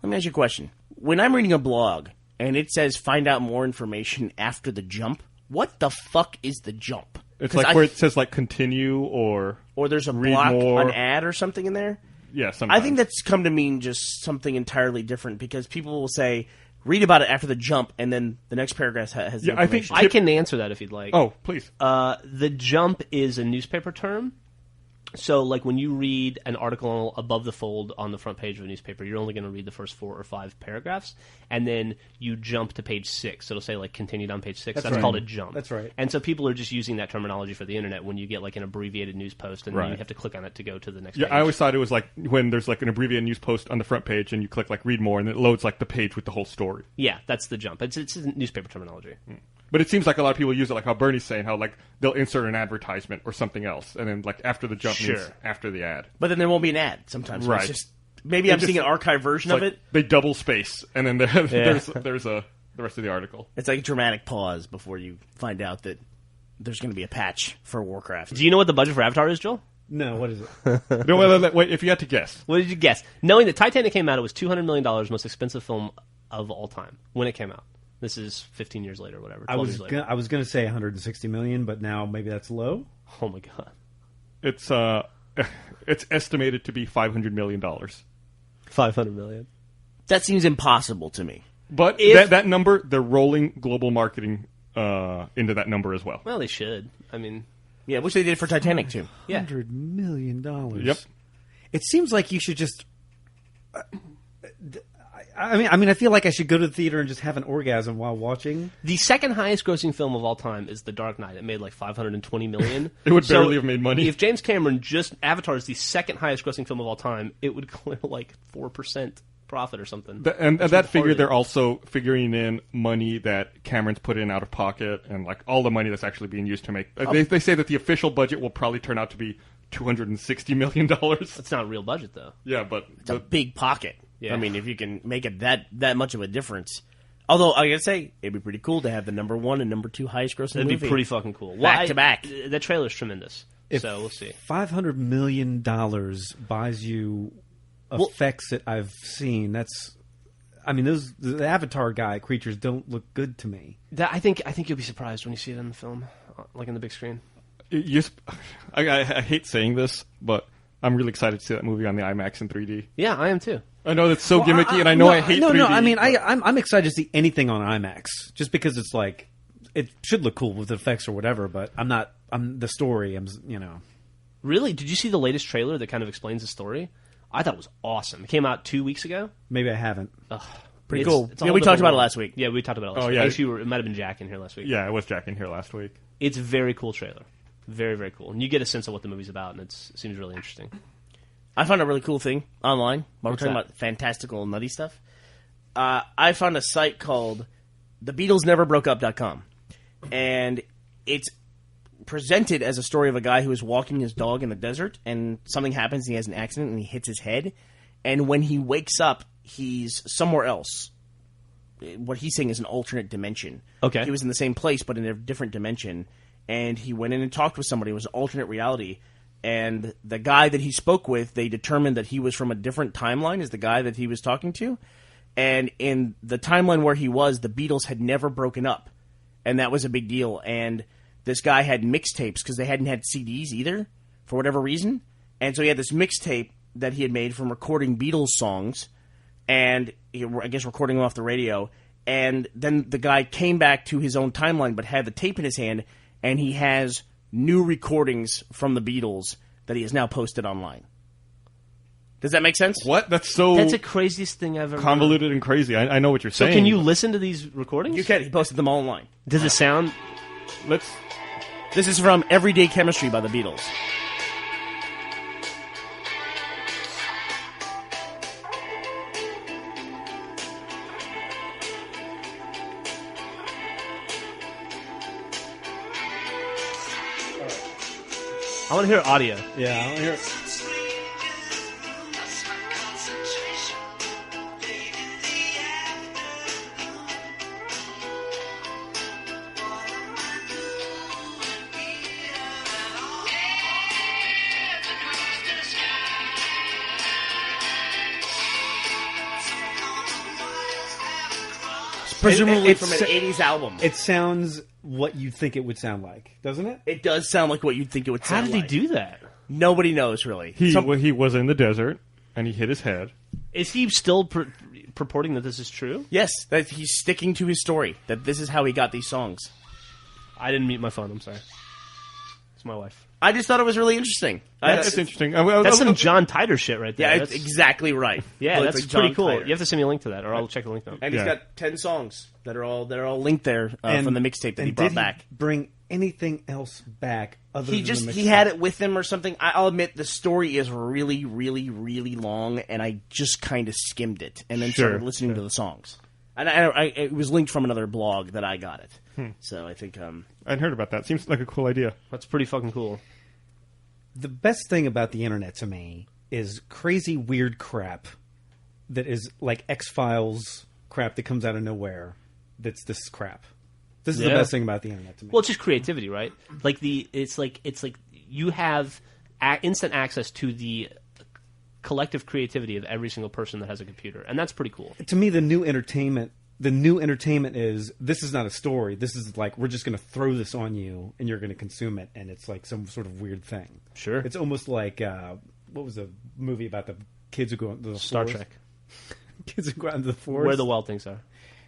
Let me ask you a question. When I'm reading a blog and it says find out more information after the jump, what the fuck is the jump? It's like where it says continue or there's a read block, more. an ad or something in there. Yeah, sometimes. I think that's come to mean just something entirely different because people will say read about it after the jump, and then the next paragraph has the information. I can answer that if you'd like. Oh, please. The jump is a newspaper term. So, when you read an article above the fold on the front page of a newspaper, you're only going to read the first 4 or 5 paragraphs, and then you jump to page 6. It'll say, continued on page 6. That's called a jump. That's right. And so people are just using that terminology for the internet when you get, an abbreviated news post, and then you have to click on it to go to the next page. I always thought it was when there's, an abbreviated news post on the front page, and you click, read more, and it loads, the page with the whole story. Yeah, that's the jump. It's newspaper terminology. But it seems like a lot of people use it, like how Bernie's saying, how they'll insert an advertisement or something else, and then after the jump means after the ad. But then there won't be an ad sometimes. Right. It's just, maybe I'm seeing an archived version of it. They double space, and then there's the rest of the article. It's like a dramatic pause before you find out that there's going to be a patch for Warcraft. Do you know what the budget for Avatar is, Joel? No, what is it? No, wait, if you had to guess. What did you guess? Knowing that Titanic came out, it was $200 million, most expensive film of all time when it came out. This is 15 years later, whatever. 12 years later. I was going to say 160 million, but now maybe that's low. Oh my god! It's estimated to be $500 million. 500 million. That seems impossible to me. But that number, they're rolling global marketing into that number as well. Well, they should. I mean, yeah, which they did for Titanic too. Yeah, $100 million. Yep. It seems like you should just. I mean, I feel like I should go to the theater and just have an orgasm while watching. The second highest grossing film of all time is The Dark Knight. It made $520 million. It would barely have made money. If James Cameron Avatar is the second highest grossing film of all time, it would clear 4% profit or something. And that figure, they're also figuring in money that Cameron's put in out of pocket and all the money that's actually being used to make. They say that the official budget will probably turn out to be $260 million. That's not a real budget, though. Yeah, but it's a big pocket. Yeah. I mean, if you can make it that much of a difference. Although, I gotta say, it'd be pretty cool to have the number 1 and number 2 highest grossing movie. It'd be pretty fucking cool. Back to back. That trailer's tremendous. So we'll see. $500 million buys you effects that I've seen. The Avatar creatures don't look good to me. I think you'll be surprised when you see it in the film, in the big screen. I hate saying this, but I'm really excited to see that movie on the IMAX in 3D. Yeah, I am too. I know that's so gimmicky, and I know I hate 3D. No, I mean, I'm excited to see anything on IMAX, just because it's it should look cool with the effects or whatever, but I'm the story, Really? Did you see the latest trailer that kind of explains the story? I thought it was awesome. It came out 2 weeks ago. Maybe I haven't. Pretty cool. Yeah, we talked about it last week. Yeah, we talked about it last week. Yeah. Actually, it might have been Jack in here last week. Yeah, it was Jack in here last week. It's a very cool trailer. Very, very cool. And you get a sense of what the movie's about, and it seems really interesting. I found a really cool thing online while we're talking about fantastical nutty stuff. I found a site called TheBeatlesNeverBrokeUp.com. And it's presented as a story of a guy who is walking his dog in the desert, and something happens, and he has an accident, and he hits his head. And when he wakes up, he's somewhere else. What he's saying is an alternate dimension. Okay. He was in the same place, but in a different dimension. And he went in and talked with somebody. It was an alternate reality. And the guy that he spoke with, they determined that he was from a different timeline as the guy that he was talking to. And in the timeline where he was, the Beatles had never broken up. And that was a big deal. And this guy had mixtapes because they hadn't had CDs either, for whatever reason. And so he had this mixtape that he had made from recording Beatles songs, and I guess recording them off the radio. And then the guy came back to his own timeline, but had the tape in his hand, and he has new recordings from the Beatles that he has now posted online. Does that make sense? What? That's the craziest thing I've ever convoluted and crazy. I know what you're saying. So can you listen to these recordings? You can. He posted them all online. Does it sound... This is from Everyday Chemistry by the Beatles. I want to hear audio. Yeah, I want to hear it. Presumably It's from an 80s album. It sounds what you'd think it would sound like, doesn't it? It does sound like what you'd think it would How sound did like. he do that? Nobody knows, really. He was in the desert, and he hit his head. Is he still purporting that this is true? Yes, that he's sticking to his story, that this is how he got these songs. I didn't mute my phone, I'm sorry. It's my wife. I just thought it was really interesting. That's interesting. That's some John Titor shit right there. Yeah, That's, it's exactly right. yeah, Looks that's like John pretty cool. Titor. You have to send me a link to that, or I'll check the link now. And he's Yeah. got 10 songs that are all linked there from the mixtape that he brought back. Bring anything else back other He than just the he mixtape? had it with him or something. I'll admit the story is really, really, really long, and I just kind of skimmed it and then started listening to the songs. And it was linked from another blog that I got it. So I think I'd heard about that. Seems like a cool idea. That's pretty fucking cool. The best thing about the internet to me is crazy weird crap that is like X-Files crap that comes out of nowhere. That's this crap. This is the best thing about the internet to me. Well, it's just creativity, right? Like it's like you have instant access to the collective creativity of every single person that has a computer, and that's pretty cool. To me, the new entertainment is this is not a story. This is like we're just going to throw this on you and you're going to consume it, and it's like some sort of weird thing. Sure, it's almost like what was the movie about the kids who go into the Star forest? Trek. Kids who go into the forest. Where the wild things are.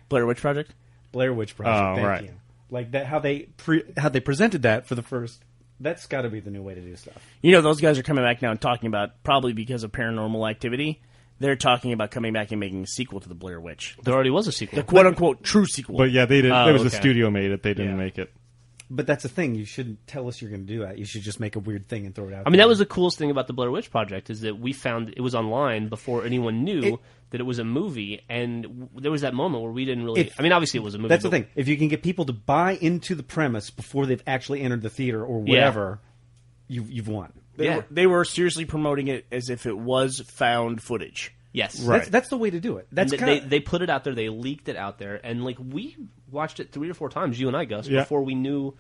Blair Witch Project. Blair Witch Project. Oh, thank right. you. Like that, how they presented that for the first. That's got to be the new way to do stuff. You know, those guys are coming back now and talking about, probably because of Paranormal Activity, they're talking about coming back and making a sequel to the Blair Witch. There already was a sequel. The quote-unquote true sequel. But yeah, they didn't. Oh, It was okay. a studio made it. They didn't make it. But that's the thing. You shouldn't tell us you're going to do that. You should just make a weird thing and throw it out. I mean, that was the coolest thing about the Blair Witch Project is that we found it was online before anyone knew that it was a movie, and there was that moment where we didn't really. I mean, obviously it was a movie. That's the thing. If you can get people to buy into the premise before they've actually entered the theater or whatever, you've won. They were seriously promoting it as if it was found footage. Yes, Right. That's the way to do it. That's and they put it out there. They leaked it out there, and like we watched it 3 or 4 times, you and I, Gus, before we knew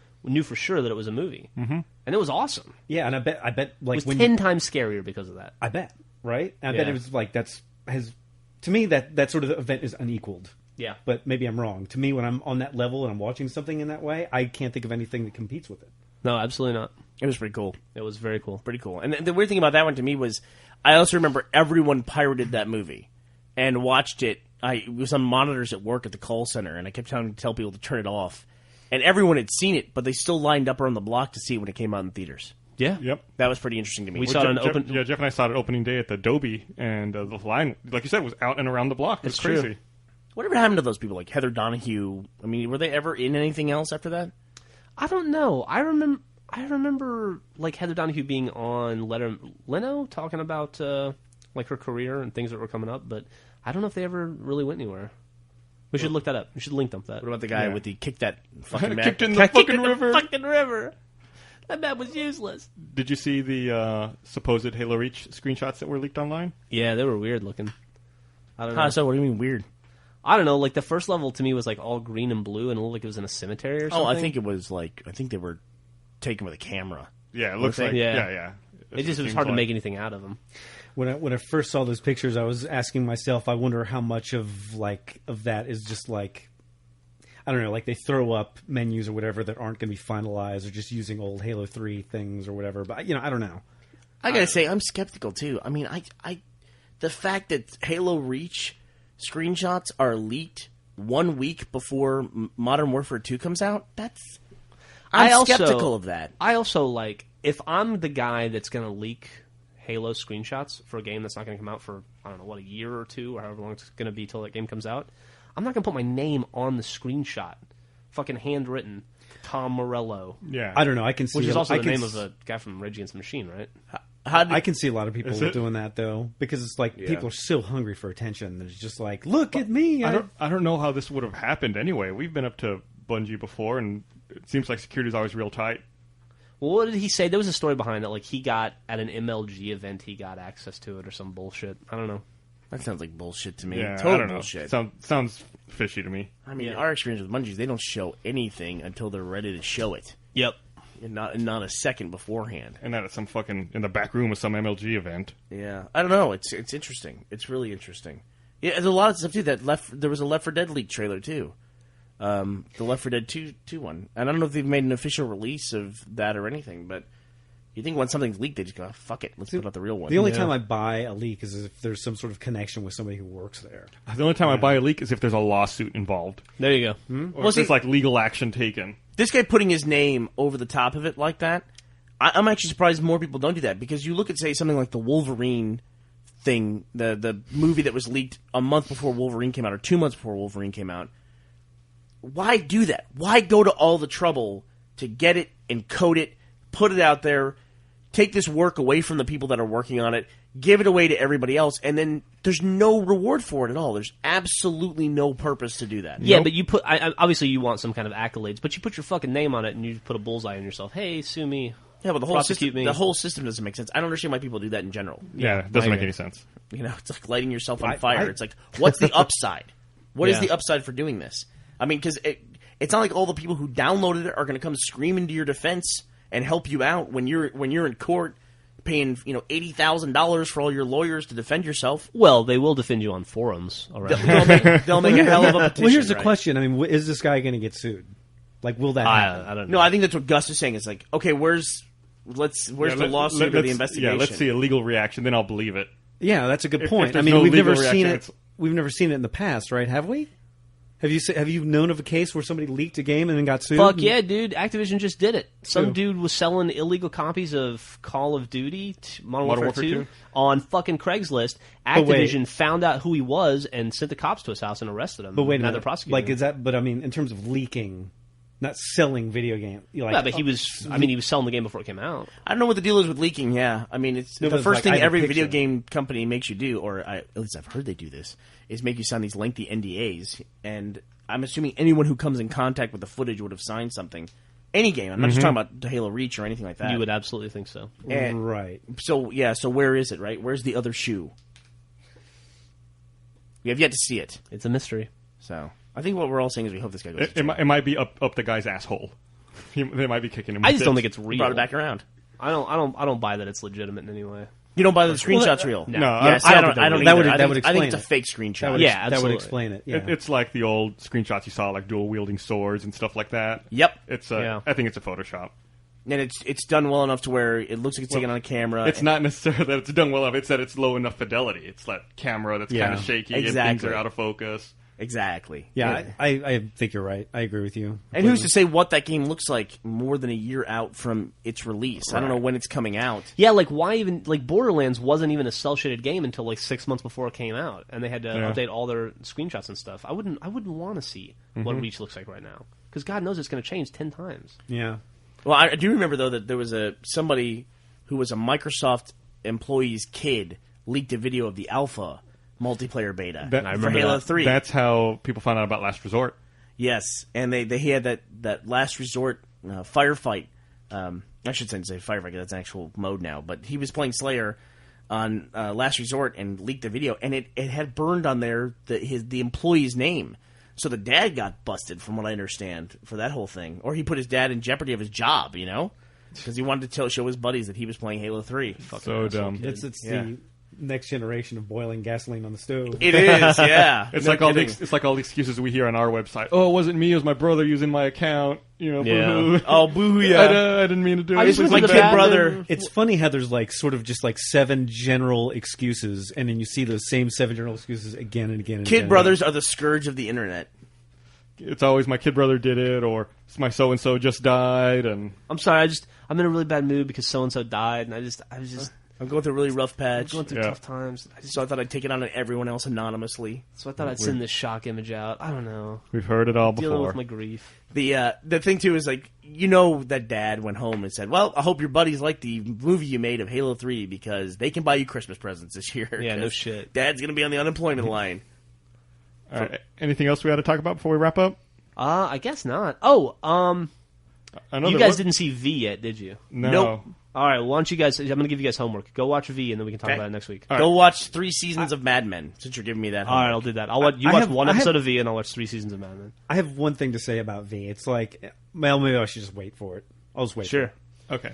for sure that it was a movie, and it was awesome. Yeah, and I bet like It was 10 times scarier because of that. I bet, right? And I bet it was like to me that sort of event is unequaled. Yeah, But maybe I'm wrong. To me, when I'm on that level and I'm watching something in that way, I can't think of anything that competes with it. no, absolutely not. It was pretty cool. It was very cool. Pretty cool. And the weird thing about that one to me was, I also remember everyone pirated that movie and watched it. It was on monitors at work at the call center, and I kept trying to tell people to turn it off. And everyone had seen it, but they still lined up around the block to see it when it came out in theaters. Yeah, Yep. That was pretty interesting to me. We saw it on open. Yeah, Jeff and I saw it opening day at the Adobe, and the line, like you said, was out and around the block. It was It's true. crazy. Whatever happened to those people, like Heather Donahue? I mean, were they ever in anything else after that? I don't know. I remember like Heather Donahue being on Leno talking about like her career and things that were coming up, but I don't know if they ever really went anywhere. We should look that up. We should link them to that. What about the guy with the kick that fucking Kicked in the fucking river. Fucking river. That map was useless. Did you see the supposed Halo Reach screenshots that were leaked online? Yeah, they were weird looking. I don't know. How so? What do you mean weird? I don't know. Like the first level to me was like all green and blue, and it looked like it was in a cemetery or something. Oh, I think it was like they were taken with a camera. Yeah, it looks like yeah. It just was hard to make anything out of them. When I first saw those pictures, I was asking myself, I wonder how much of that is just like, I don't know, like they throw up menus or whatever that aren't going to be finalized, or just using old Halo 3 things or whatever. But I don't know. I gotta say, I'm skeptical too. I mean, the fact that Halo Reach screenshots are leaked 1 week before Modern Warfare 2 comes out, I'm skeptical of that. I also if I'm the guy that's going to leak Halo screenshots for a game that's not going to come out for, I don't know, a year or two, or however long it's going to be till that game comes out, I'm not going to put my name on the screenshot. Fucking handwritten, Tom Morello. Yeah. I don't know. I can see Which is also I the can name of a guy from Rage Against the Machine, right? I can see a lot of people doing that, though, because it's like people are so hungry for attention. It's just like, look at me. I don't know how this would have happened anyway. We've been up to Bungie before, and it seems like security's always real tight. Well, what did he say? There was a story behind it. Like, he got, at an MLG event, he got access to it or some bullshit. I don't know. That sounds like bullshit to me. Yeah, Total I don't know. bullshit. Sounds fishy to me. I mean, our experience with Bungie is they don't show anything until they're ready to show it. Yep. And not a second beforehand. And that at some fucking in the back room of some MLG event. Yeah, I don't know. It's interesting. It's really interesting. Yeah, there's a lot of stuff too. There was a Left 4 Dead leak trailer too. The Left 4 Dead 2 one. And I don't know if they've made an official release of that or anything, but you think when something's leaked, they just go, fuck it, let's put out the real one. The only time I buy a leak is if there's some sort of connection with somebody who works there. The only time I buy a leak is if there's a lawsuit involved. There you go. Or if there's like legal action taken. This guy putting his name over the top of it like that, I'm actually surprised more people don't do that, because you look at, say, something like the Wolverine thing, the movie that was leaked a month before Wolverine came out, or 2 months before Wolverine came out. Why do that? Why go to all the trouble to get it, encode it, put it out there, take this work away from the people that are working on it, give it away to everybody else, and then there's no reward for it at all. There's absolutely no purpose to do that. Yeah, but you put obviously you want some kind of accolades, but you put your fucking name on it and you put a bullseye on yourself. Hey, sue me. Yeah, but the prosecute whole system doesn't make sense. I don't understand why people do that in general. Yeah, it doesn't make any sense. You know, it's like lighting yourself on fire. It's like, what's the upside? What is the upside for doing this? I mean, because it's not like all the people who downloaded it are going to come screaming to your defense and help you out when you're in court paying $80,000 for all your lawyers to defend yourself. Well, they will defend you on forums. They'll make a hell of a petition. Well, here's the question. I mean, is this guy going to get sued? Like, will that happen? I don't know. No, I think that's what Gus is saying. It's like, okay, where's the lawsuit or the investigation? Yeah, let's see a legal reaction, then I'll believe it. Yeah, that's a good point. If I mean, no we've legal never seen reaction, it. We've never seen it in the past, right? Have we? Have you known of a case where somebody leaked a game and then got sued? Fuck yeah, dude! Activision just did it. Some dude was selling illegal copies of Call of Duty, Modern Warfare 2, on fucking Craigslist. Activision found out who he was and sent the cops to his house and arrested him. But wait a now minute, they're prosecuting like him. is that? But I mean, in terms of leaking, not selling video game. Like, yeah, but he was selling the game before it came out. I don't know what the deal is with leaking. Yeah, I mean, it's the first thing every video game company makes you do, or at least I've heard they do this, is make you sign these lengthy NDAs. And I'm assuming anyone who comes in contact with the footage would have signed something. Any game. I'm not just talking about Halo Reach or anything like that. You would absolutely think so. And right. So, yeah, so where is it, right? Where's the other shoe? We have yet to see it. It's a mystery. So, I think what we're all saying is we hope this guy goes. It might be up the guy's asshole. They might be kicking him. I just don't think it's real. Brought it back around. I don't buy that it's legitimate in any way. You don't buy the screenshot's real? No, yes, I don't that either. would I think explain it's a it. fake screenshot. That would explain it. Yeah. It's like the old screenshots you saw, like dual wielding swords and stuff like that. Yep. I think it's a Photoshop. And it's done well enough to where it looks like it's taken on a camera. It's not necessarily that it's done well enough. It's that it's low enough fidelity. It's that camera that's kind of shaky and things are out of focus. Exactly. Yeah, I think you're right. I agree with you. And who's to say what that game looks like more than a year out from its release? Right. I don't know when it's coming out. Yeah, like why even Borderlands wasn't even a cell shaded game until like 6 months before it came out, and they had to update all their screenshots and stuff. I wouldn't want to see what Reach looks like right now, because God knows it's going to change 10 times. Yeah. Well, I do remember though that there was somebody who was a Microsoft employee's kid leaked a video of the alpha multiplayer beta for Halo 3. That's how people found out about Last Resort. Yes, and they had that Last Resort firefight I should say Firefighter. That's an actual mode now. But he was playing Slayer on Last Resort and leaked the video, and it had burned on there the employee's name. So the dad got busted, from what I understand, for that whole thing. Or he put his dad in jeopardy of his job, because he wanted to show his buddies that he was playing Halo 3. So dumb. It's the next generation of boiling gasoline on the stove. It is, yeah. It's like all the excuses we hear on our website. Oh, it wasn't me; it was my brother using my account. Boo-hoo. Oh, boo! Yeah, I didn't mean to do it. It was my kid brother. It's funny how there's sort of just 7 general excuses, and then you see those same 7 general excuses again and again. And Kid again. brothers are the scourge of the internet. It's always my kid brother did it, or my so and so just died, and I'm sorry. I'm in a really bad mood because so and so died, and I'm going through a really rough patch. I'm going through tough times. So I thought I'd take it on everyone else anonymously. So I thought I'd send this shock image out. I don't know. We've heard it all Dealing before. with my grief. The thing too is that dad went home and said, "Well, I hope your buddies like the movie you made of Halo 3 because they can buy you Christmas presents this year." Yeah, no shit. Dad's gonna be on the unemployment line. All right. Anything else we had to talk about before we wrap up? I guess not. Oh, you guys didn't see V yet, did you? No. Nope. All right, well, why don't you guys... I'm going to give you guys homework. Go watch V, and then we can talk about it next week. Go watch 3 seasons of Mad Men, since you're giving me that homework. All right, I'll do that. Watch one episode of V, and I'll watch 3 seasons of Mad Men. I have one thing to say about V. It's maybe I should just wait for it. I'll just wait. Sure. For it. Okay.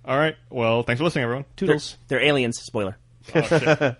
All right. Well, thanks for listening, everyone. Toodles. They're aliens. Spoiler. Oh, shit.